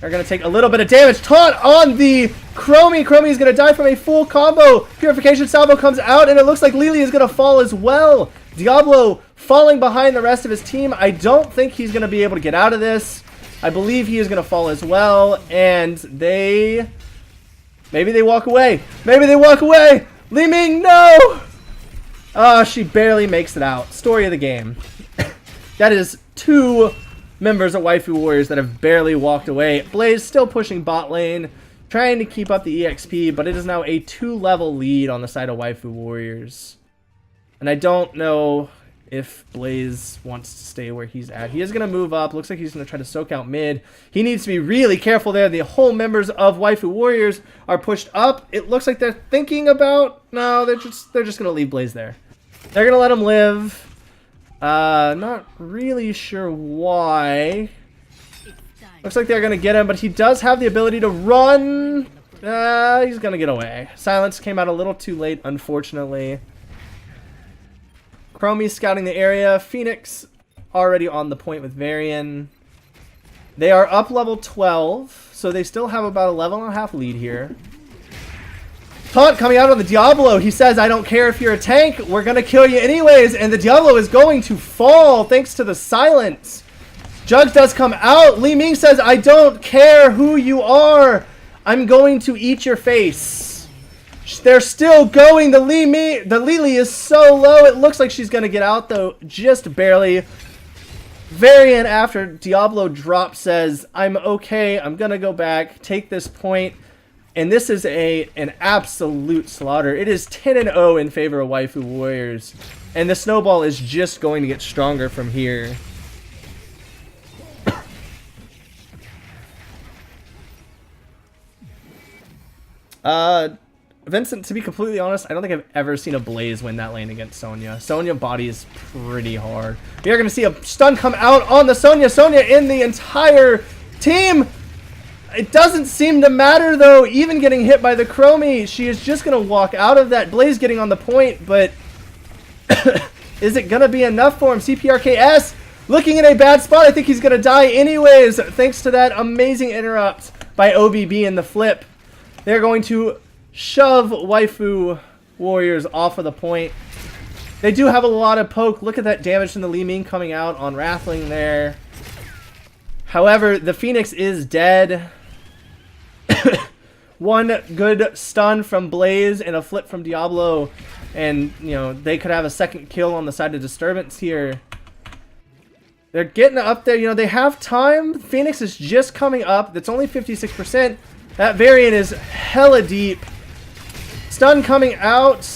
they're going to take a little bit of damage. Taunt on the Chromie. Chromie is going to die from a full combo. Purification Salvo comes out, and it looks like Lily is going to fall as well. Diablo falling behind the rest of his team. I don't think he's going to be able to get out of this. I believe he is going to fall as well, and they... maybe they walk away. Maybe they walk away. Li Ming, no! She barely makes it out. Story of the game. That is 2... members of Waifu Warriors that have barely walked away. Blaze still pushing bot lane, trying to keep up the EXP, but it is now a 2-level lead on the side of Waifu Warriors. And I don't know if Blaze wants to stay where he's at. He is going to move up. Looks like he's going to try to soak out mid. He needs to be really careful there. The whole members of Waifu Warriors are pushed up. It looks like they're thinking about... no, they're just going to leave Blaze there. They're going to let him live. Not really sure why. Looks like they're going to get him, but he does have the ability to run. He's going to get away. Silence came out a little too late, unfortunately. Chromie scouting the area. Phoenix already on the point with Varian. They are up level 12, so they still have about a level and a half lead here. Taunt coming out on the Diablo. He says, I don't care if you're a tank. We're going to kill you anyways. And the Diablo is going to fall thanks to the silence. Jug does come out. Li Ming says, I don't care who you are. I'm going to eat your face. They're still going. The Lily is so low. It looks like she's going to get out, though, just barely. Varian, after Diablo drop, says, I'm okay. I'm going to go back, take this point. And this is an absolute slaughter. It is 10-0 in favor of Waifu Warriors. And the snowball is just going to get stronger from here. Vincent, to be completely honest, I don't think I've ever seen a Blaze win that lane against Sonya. Sonya body is pretty hard. We are going to see a stun come out on the Sonya. Sonya in the entire team. It doesn't seem to matter, though. Even getting hit by the Chromie, she is just going to walk out of that. Blaze getting on the point, but is it going to be enough for him? CPRKS looking in a bad spot. I think he's going to die anyways, thanks to that amazing interrupt by OBB in the flip. They're going to shove Waifu Warriors off of the point. They do have a lot of poke. Look at that damage from the Li Ming coming out on Wrathling there. However, the Phoenix is dead. One good stun from Blaze and a flip from Diablo, and you know they could have a second kill on the side of Disturbance here. They're getting up there. You know, they have time. Phoenix is just coming up. That's only 56%. That variant is hella deep. Stun coming out.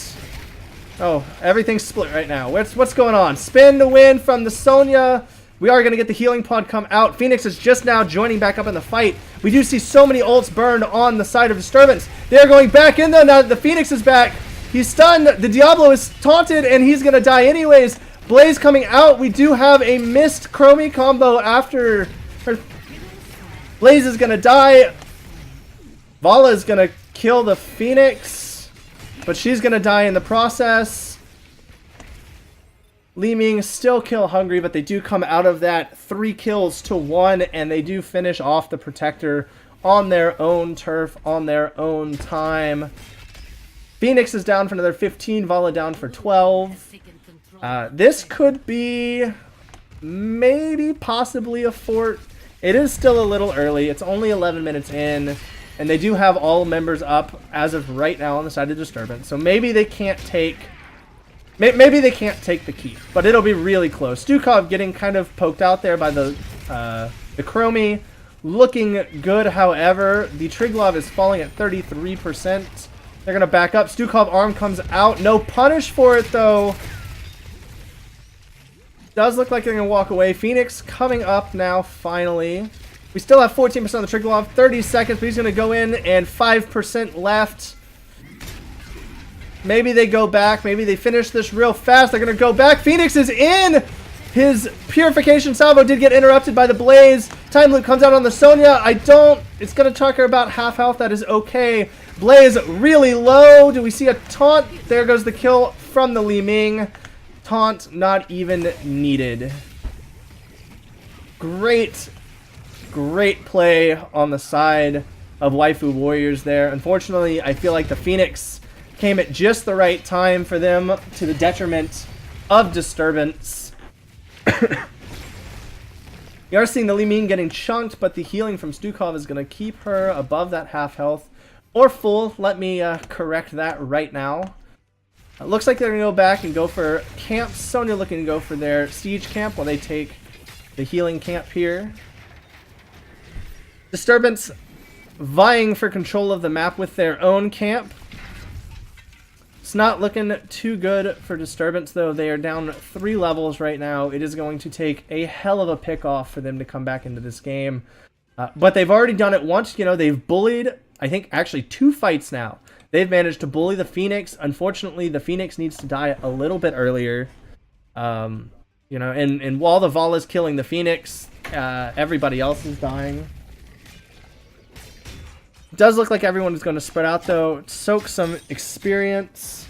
Oh, everything's split right now. What's going on? Spin to win from the Sonya. We are going to get the healing pod come out. Phoenix is just now joining back up in the fight. We do see so many ults burned on the side of Disturbance. They're going back in though now that the Phoenix is back. He's stunned. The Diablo is taunted and he's going to die anyways. Blaze coming out. We do have a missed Chromie combo after. Blaze is going to die. Vala is going to kill the Phoenix, but she's going to die in the process. Li Ming still kill hungry, but they do come out of that 3 kills to 1, and they do finish off the Protector on their own turf, on their own time. Phoenix is down for another 15, Vala down for 12. This could be maybe possibly a fort. It is still a little early. It's only 11 minutes in, and they do have all members up as of right now on the side of Disturbance. So maybe they can't take... Maybe they can't take the keep, but it'll be really close. Stukov getting kind of poked out there by the Chromie. Looking good, however. The Triglav is falling at 33%. They're going to back up. Stukov arm comes out. No punish for it, though. Does look like they're going to walk away. Phoenix coming up now, finally. We still have 14% of the Triglav. 30 seconds, but he's going to go in, and 5% left. Maybe they go back. Maybe they finish this real fast. They're going to go back. Phoenix is in! His Purification Salvo did get interrupted by the Blaze. Time Loop comes out on the Sonya. It's going to tuck her about half health. That is okay. Blaze really low. Do we see a taunt? There goes the kill from the Li Ming. Taunt not even needed. Great play on the side of Waifu Warriors there. Unfortunately, I feel like the Phoenix came at just the right time for them, to the detriment of Disturbance. You are seeing the Li Ming getting chunked, but the healing from Stukov is going to keep her above that half health. Or full. Let me correct that right now. It looks like they're going to go back and go for camp. Sonya looking to go for their siege camp while they take the healing camp here. Disturbance vying for control of the map with their own camp. It's not looking too good for Disturbance, though. They are down 3 levels right now. It is going to take a hell of a pick-off for them to come back into this game. But they've already done it once. You know, they've bullied, I think, actually 2 fights now. They've managed to bully the Phoenix. Unfortunately, the Phoenix needs to die a little bit earlier. You know, and while the Vala is killing the Phoenix, everybody else is dying. It does look like everyone is going to spread out, though. Soak some experience.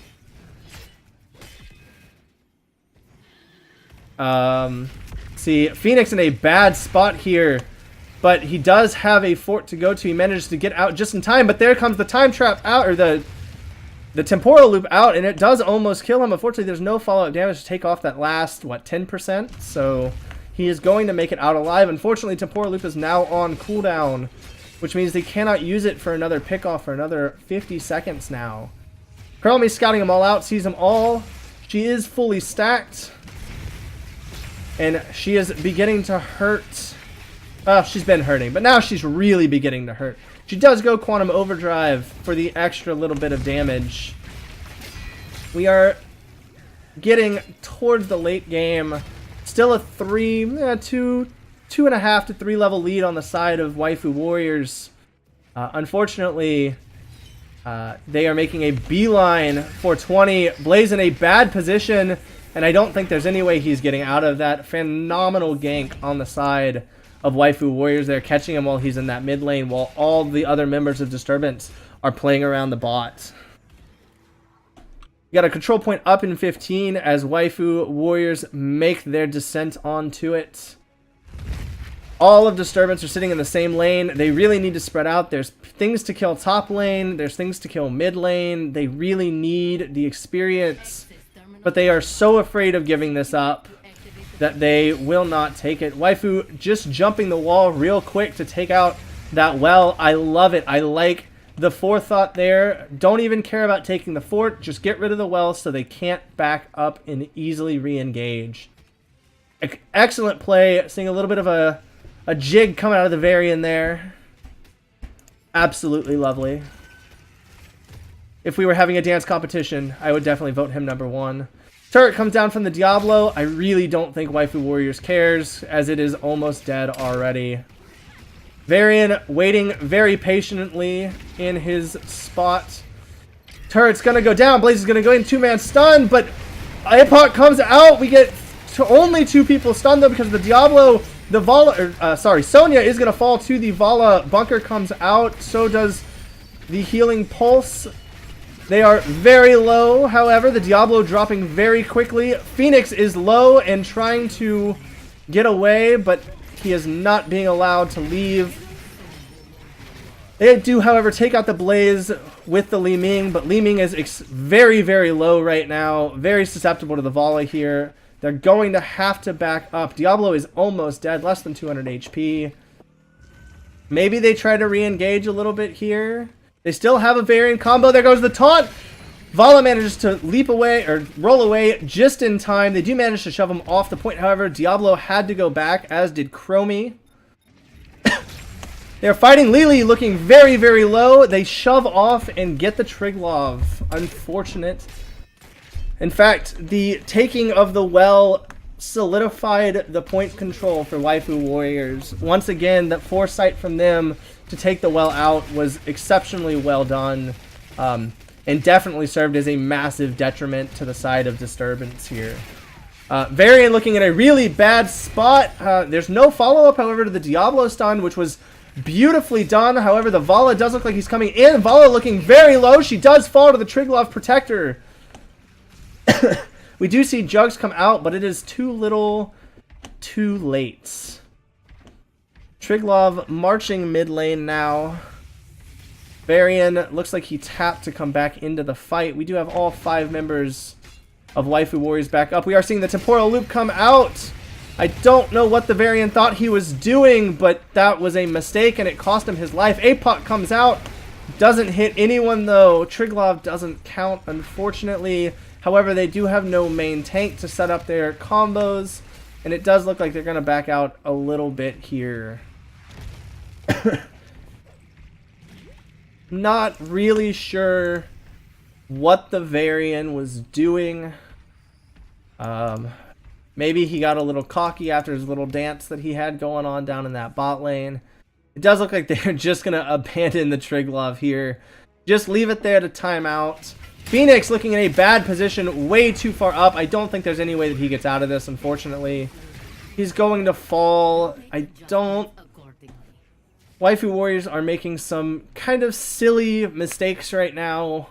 See, Phoenix in a bad spot here, but he does have a fort to go to. He managed to get out just in time, but there comes the time trap out, or the temporal loop out, and it does almost kill him. Unfortunately, there's no follow-up damage to take off that last, 10%? So he is going to make it out alive. Unfortunately, temporal loop is now on cooldown, which means they cannot use it for another pickoff for another 50 seconds now. Chromie's scouting them all out, sees them all. She is fully stacked. And she is beginning to hurt. Well, she's been hurting, but now she's really beginning to hurt. She does go Quantum Overdrive for the extra little bit of damage. We are getting towards the late game. Still a 2.5 to 3 level lead on the side of Waifu Warriors. Unfortunately, They are making a beeline for 20. Blaze in a bad position, and I don't think there's any way he's getting out of that. Phenomenal gank on the side of Waifu Warriors there, catching him while he's in that mid lane, while all the other members of Disturbance are playing around the bot. We got a control point up in 15 as Waifu Warriors make their descent onto it. All of Disturbance are sitting in the same lane. They really need to spread out. There's things to kill top lane. There's things to kill mid lane. They really need the experience. But they are so afraid of giving this up that they will not take it. Waifu just jumping the wall real quick to take out that well. I love it. I like the forethought there. Don't even care about taking the fort. Just get rid of the well so they can't back up and easily re-engage. Excellent play. Seeing a little bit of a jig coming out of the Varian there. Absolutely lovely. If we were having a dance competition, I would definitely vote him number 1. Turret comes down from the Diablo. I really don't think Waifu Warriors cares, as it is almost dead already. Varian waiting very patiently in his spot. Turret's gonna go down. Blaze is gonna go in 2-man stun, but Apoc comes out. We get only 2 people stunned though because the Diablo, the Vala, Sonya is gonna fall to the Vala. Bunker comes out. So does the healing pulse. They are very low, however, the Diablo dropping very quickly. Phoenix is low and trying to get away, but he is not being allowed to leave. They do, however, take out the Blaze with the Li Ming, but Li Ming is very, very low right now. Very susceptible to the volley here. They're going to have to back up. Diablo is almost dead, less than 200 HP. Maybe they try to re-engage a little bit here. They still have a Varian combo. There goes the taunt. Vala manages to leap away or roll away just in time. They do manage to shove him off the point. However, Diablo had to go back, as did Chromie. They're fighting Lily, looking very, very low. They shove off and get the Triglov. Unfortunate. In fact, the taking of the well solidified the point control for Waifu Warriors. Once again, that foresight from them to take the well out was exceptionally well done, and definitely served as a massive detriment to the side of Disturbance here. Varian looking at a really bad spot. There's no follow-up, however, to the Diablo stun, which was beautifully done. However, the Vala does look like he's coming in. Vala looking very low. She does fall to the Triglov Protector. We do see Jugs come out, but it is too little, too late. Triglov marching mid lane now. Varian looks like he tapped to come back into the fight. We do have all 5 members of Waifu Warriors back up. We are seeing the temporal loop come out. I don't know what the Varian thought he was doing, but that was a mistake and it cost him his life. Apoc comes out. Doesn't hit anyone though. Triglov doesn't count, unfortunately. However, they do have no main tank to set up their combos, and it does look like they're going to back out a little bit here. Not really sure what the Varian was doing. Maybe he got a little cocky after his little dance that he had going on down in that bot lane. It does look like they're just going to abandon the Triglov here. Just leave it there to time out. Phoenix looking in a bad position, way too far up. I don't think there's any way that he gets out of this, unfortunately. He's going to fall. Waifu Warriors are making some kind of silly mistakes right now.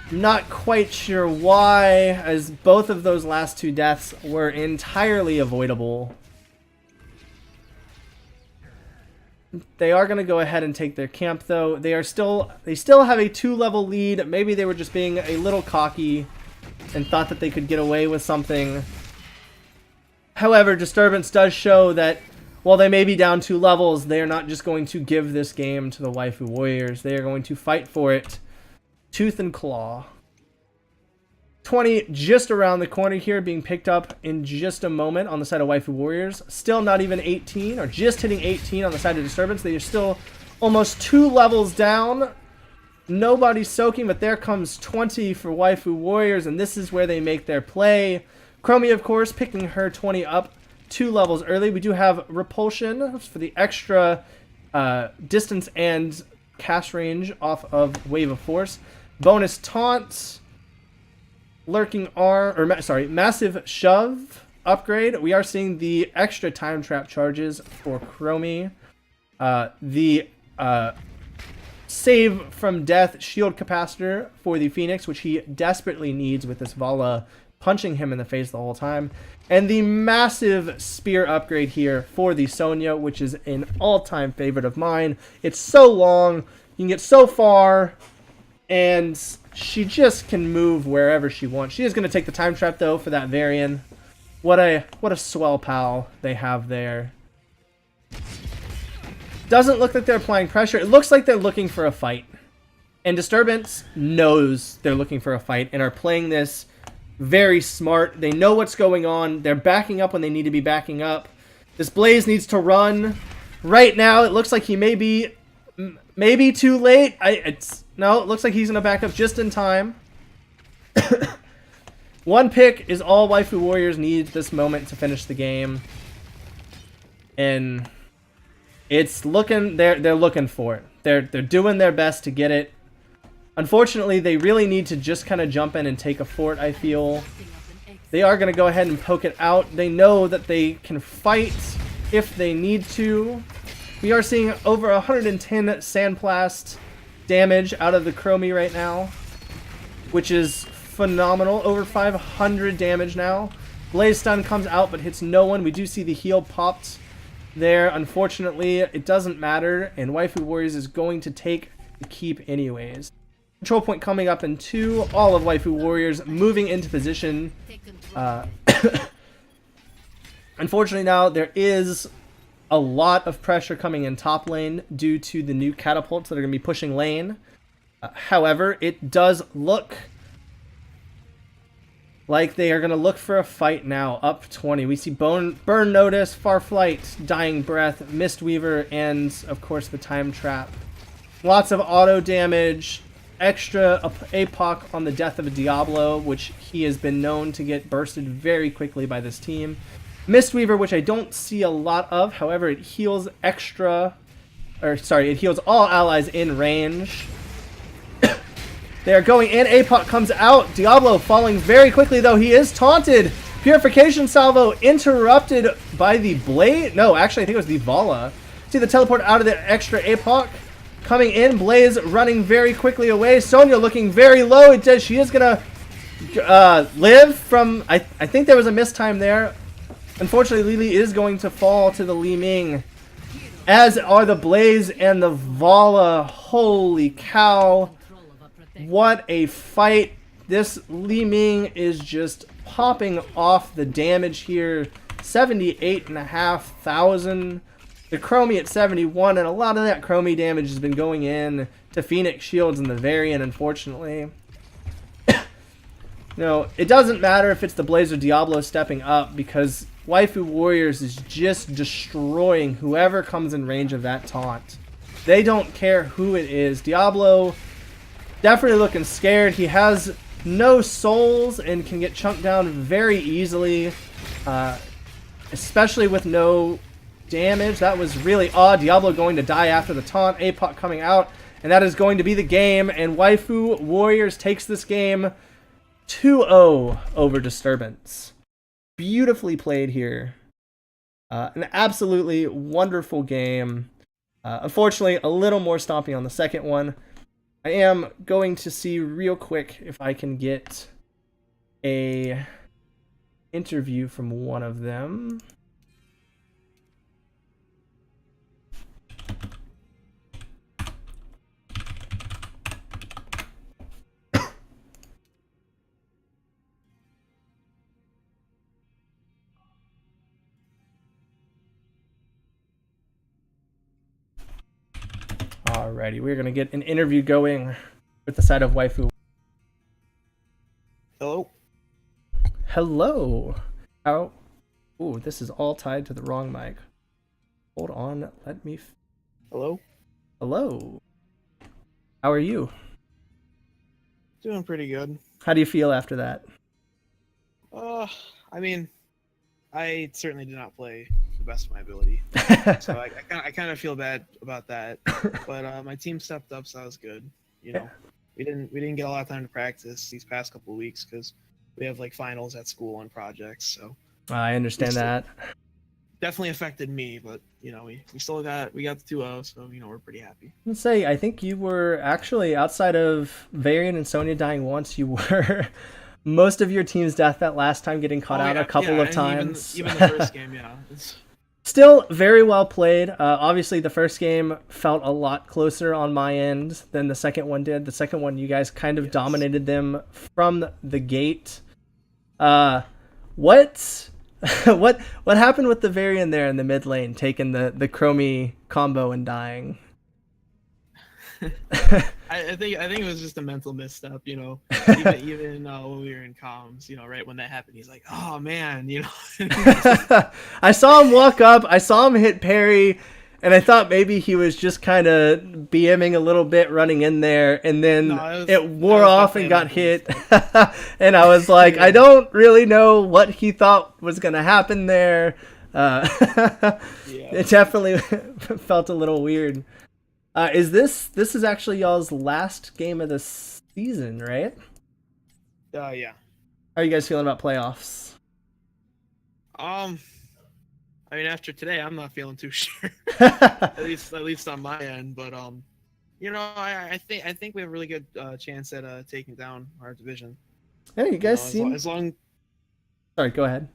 Not quite sure why, as both of those last 2 deaths were entirely avoidable. They are going to go ahead and take their camp, though. They still have a 2-level lead. Maybe they were just being a little cocky and thought that they could get away with something. However, Disturbance does show that while they may be down 2 levels, they are not just going to give this game to the Waifu Warriors. They are going to fight for it tooth and claw. 20 just around the corner here, being picked up in just a moment on the side of Waifu Warriors. Still not even 18, or just hitting 18 on the side of Disturbance. They are still almost 2 levels down. Nobody's soaking, but there comes 20 for Waifu Warriors, and this is where they make their play. Chromie, of course, picking her 20 up 2 levels early. We do have Repulsion for the extra distance and cast range off of Wave of Force. Bonus taunt, lurking arm, or sorry, massive shove upgrade. We are seeing the extra time trap charges for Chromie. The save from death shield capacitor for the Phoenix, which he desperately needs with this Vala punching him in the face the whole time. And the massive spear upgrade here for the Sonya, which is an all-time favorite of mine. It's so long, you can get so far, and she just can move wherever she wants. She is going to take the time trap, though, for that Varian. What a swell pal they have there. Doesn't look like they're applying pressure. It looks like they're looking for a fight. And Disturbance knows they're looking for a fight and are playing this very smart. They know what's going on. They're backing up when they need to be backing up. This Blaze needs to run. Right now, it looks like he may be maybe too late. No, it looks like he's going to back up just in time. One pick is all Waifu Warriors need at this moment to finish the game. And it's looking, they're looking for it. They're doing their best to get it. Unfortunately, they really need to just kind of jump in and take a fort, I feel. They are going to go ahead and poke it out. They know that they can fight if they need to. We are seeing over 110 Sandblast damage out of the Chromie right now, which is phenomenal. Over 500 damage now. Blaze Stun comes out but hits no one. We do see the heal popped there. Unfortunately, it doesn't matter, and Waifu Warriors is going to take the keep anyways. Control point coming up in 2. All of Waifu Warriors moving into position. Unfortunately now, there is a lot of pressure coming in top lane due to the new catapults that are going to be pushing lane. However, it does look like they are going to look for a fight now. Up 20. We see Burn Notice, Farflight, Dying Breath, Mistweaver, and of course the Time Trap. Lots of auto damage. Extra APOC on the death of a Diablo, which he has been known to get bursted very quickly by this team. Mistweaver, which I don't see a lot of. However, it heals it heals all allies in range. They are going in. APOC comes out. Diablo falling very quickly, though. He is taunted. Purification salvo interrupted by the Blade. No, actually, I think it was the Vala. See the teleport out of the extra APOC. Coming in. Blaze running very quickly away. Sonya looking very low. It says she is going to live from... I think there was a mistime there. Unfortunately, Lily is going to fall to the Li Ming. As are the Blaze and the Vala. Holy cow. What a fight. This Li Ming is just popping off the damage here. 78,500. The Chromie at 71, and a lot of that Chromie damage has been going in to Phoenix Shields and the Varian, unfortunately. No, it doesn't matter if it's the Blaze or Diablo stepping up, because Waifu Warriors is just destroying whoever comes in range of that taunt. They don't care who it is. Diablo definitely looking scared. He has no souls and can get chunked down very easily, especially with no damage. That was really odd. Diablo going to die after the taunt. APOC coming out, and that is going to be the game. And Waifu Warriors takes this game 2-0 over Disturbance. Beautifully played here. An absolutely wonderful game. Unfortunately, a little more stomping on the second one. I am going to see real quick if I can get a interview from one of them. Alrighty, we're gonna get an interview going with the side of Waifu. Hello. Hello. Oh, ooh, this is all tied to the wrong mic. Hold on, let me. Hello. Hello. How are you? Doing pretty good. How do you feel after that? I mean, I certainly did not play the best of my ability. So I kind of feel bad about that. But my team stepped up, so that was good. You know, we didn't get a lot of time to practice these past couple of weeks because we have like finals at school and projects. So I understand that. definitely affected me, but you know, we still got the 2-0, so you know, we're pretty happy. Let's say I think you were actually, outside of Varian and Sonya dying once, you were most of your team's death that last time, getting caught out a couple of times. Even the first game, yeah. Still very well played. Obviously, the first game felt a lot closer on my end than the second one did. The second one, you guys kind of dominated them from the gate. What happened with the Varian there in the mid lane, taking the Chromie combo and dying? I think it was just a mental misstep, you know. Even when we were in comms, you know, right when that happened, he's like, "Oh man," you know. I saw him walk up. I saw him hit parry, and I thought maybe he was just kind of BMing a little bit, running in there, and then it wore off and got hit. And I was like, I don't really know what he thought was gonna happen there. It definitely felt a little weird. This is actually y'all's last game of the season, right? Yeah. How are you guys feeling about playoffs? I mean, after today, I'm not feeling too sure. at least on my end. But you know, I think we have a really good chance at taking down our division. Yeah, you guys seem. As long. Sorry, go ahead.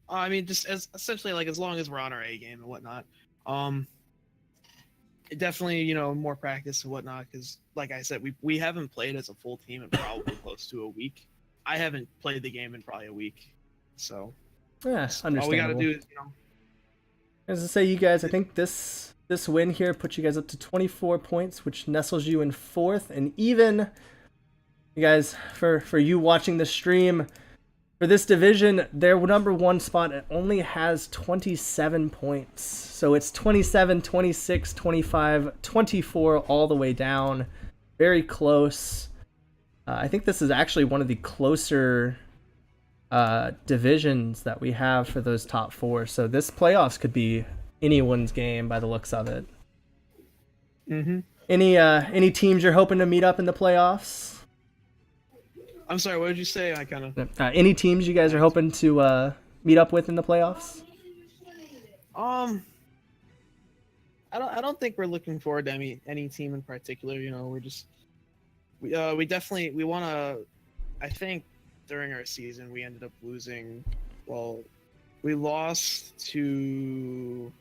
I mean, just essentially like as long as we're on our A game and whatnot. Definitely, you know, more practice and whatnot, because like I said, we haven't played as a full team in probably close to a week. I haven't played the game in probably a week, so yeah, understandable. All we gotta do is, you know. As I say, you guys, I think this win here puts you guys up to 24 points, which nestles you in 4th, and even you guys, for you watching the stream, for this division, their number 1 spot only has 27 points. So it's 27, 26, 25, 24 all the way down. Very close. I think this is actually one of the closer divisions that we have for those top 4. So this playoffs could be anyone's game by the looks of it. Mm-hmm. Any teams you're hoping to meet up in the playoffs? I'm sorry, what did you say? I kind of... any teams you guys are hoping to meet up with in the playoffs? I don't think we're looking forward to any team in particular. You know, we want to. I think during our season we ended up losing. Well, we lost to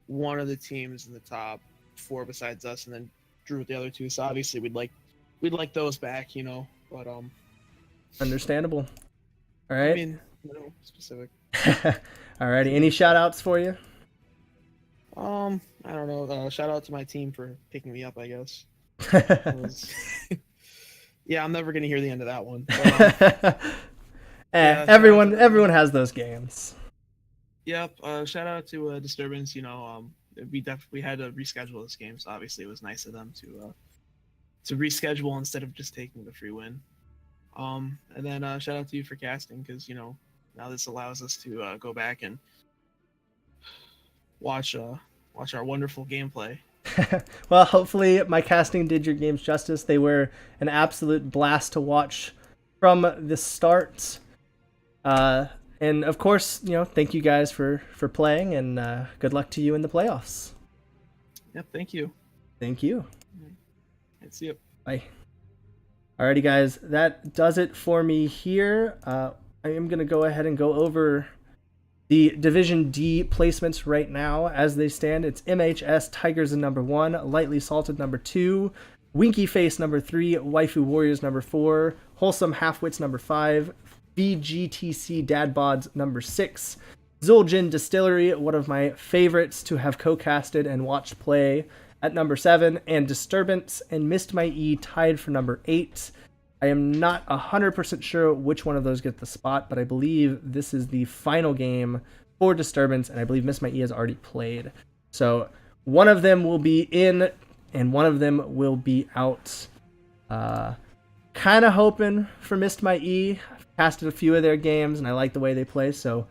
one of the teams in the top 4 besides us, and then drew with the other 2. So obviously we'd like those back. You know, but Understandable. All right. I mean, no specific. Alrighty. Any shout outs for you? I don't know. Shout out to my team for picking me up, I guess. Yeah, I'm never gonna hear the end of that one. But, everyone has those games. Yep. Shout out to Disturbance. You know, we had to reschedule this game, so obviously it was nice of them to reschedule instead of just taking the free win. And then shout out to you for casting, because you know now this allows us to go back and watch our wonderful gameplay. Well, hopefully my casting did your games justice. They were an absolute blast to watch from the start. And of course, you know, thank you guys for playing, and good luck to you in the playoffs. Yep, thank you. Thank you. See you. Bye. Alrighty, guys, that does it for me here. I am going to go ahead and go over the Division D placements right now as they stand. It's MHS Tigers in number 1, Lightly Salted number 2, Winky Face number 3, Waifu Warriors number 4, Wholesome Halfwits number 5, VGTC Dad Bods number 6, Zul'jin Distillery, one of my favorites to have co-casted and watched play, at number 7, and Disturbance and Missed My E tied for number 8. I am not 100% sure which one of those get the spot, but I believe this is the final game for Disturbance, and I believe Missed My E has already played. So one of them will be in, and one of them will be out. Kind of hoping for Missed My E. I've casted a few of their games, and I like the way they play, so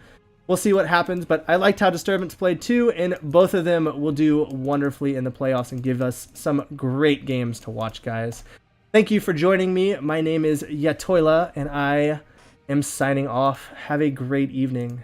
we'll see what happens. But I liked how Disturbance played too, and both of them will do wonderfully in the playoffs and give us some great games to watch, guys. Thank you for joining me. My name is Yatoila, and I am signing off. Have a great evening.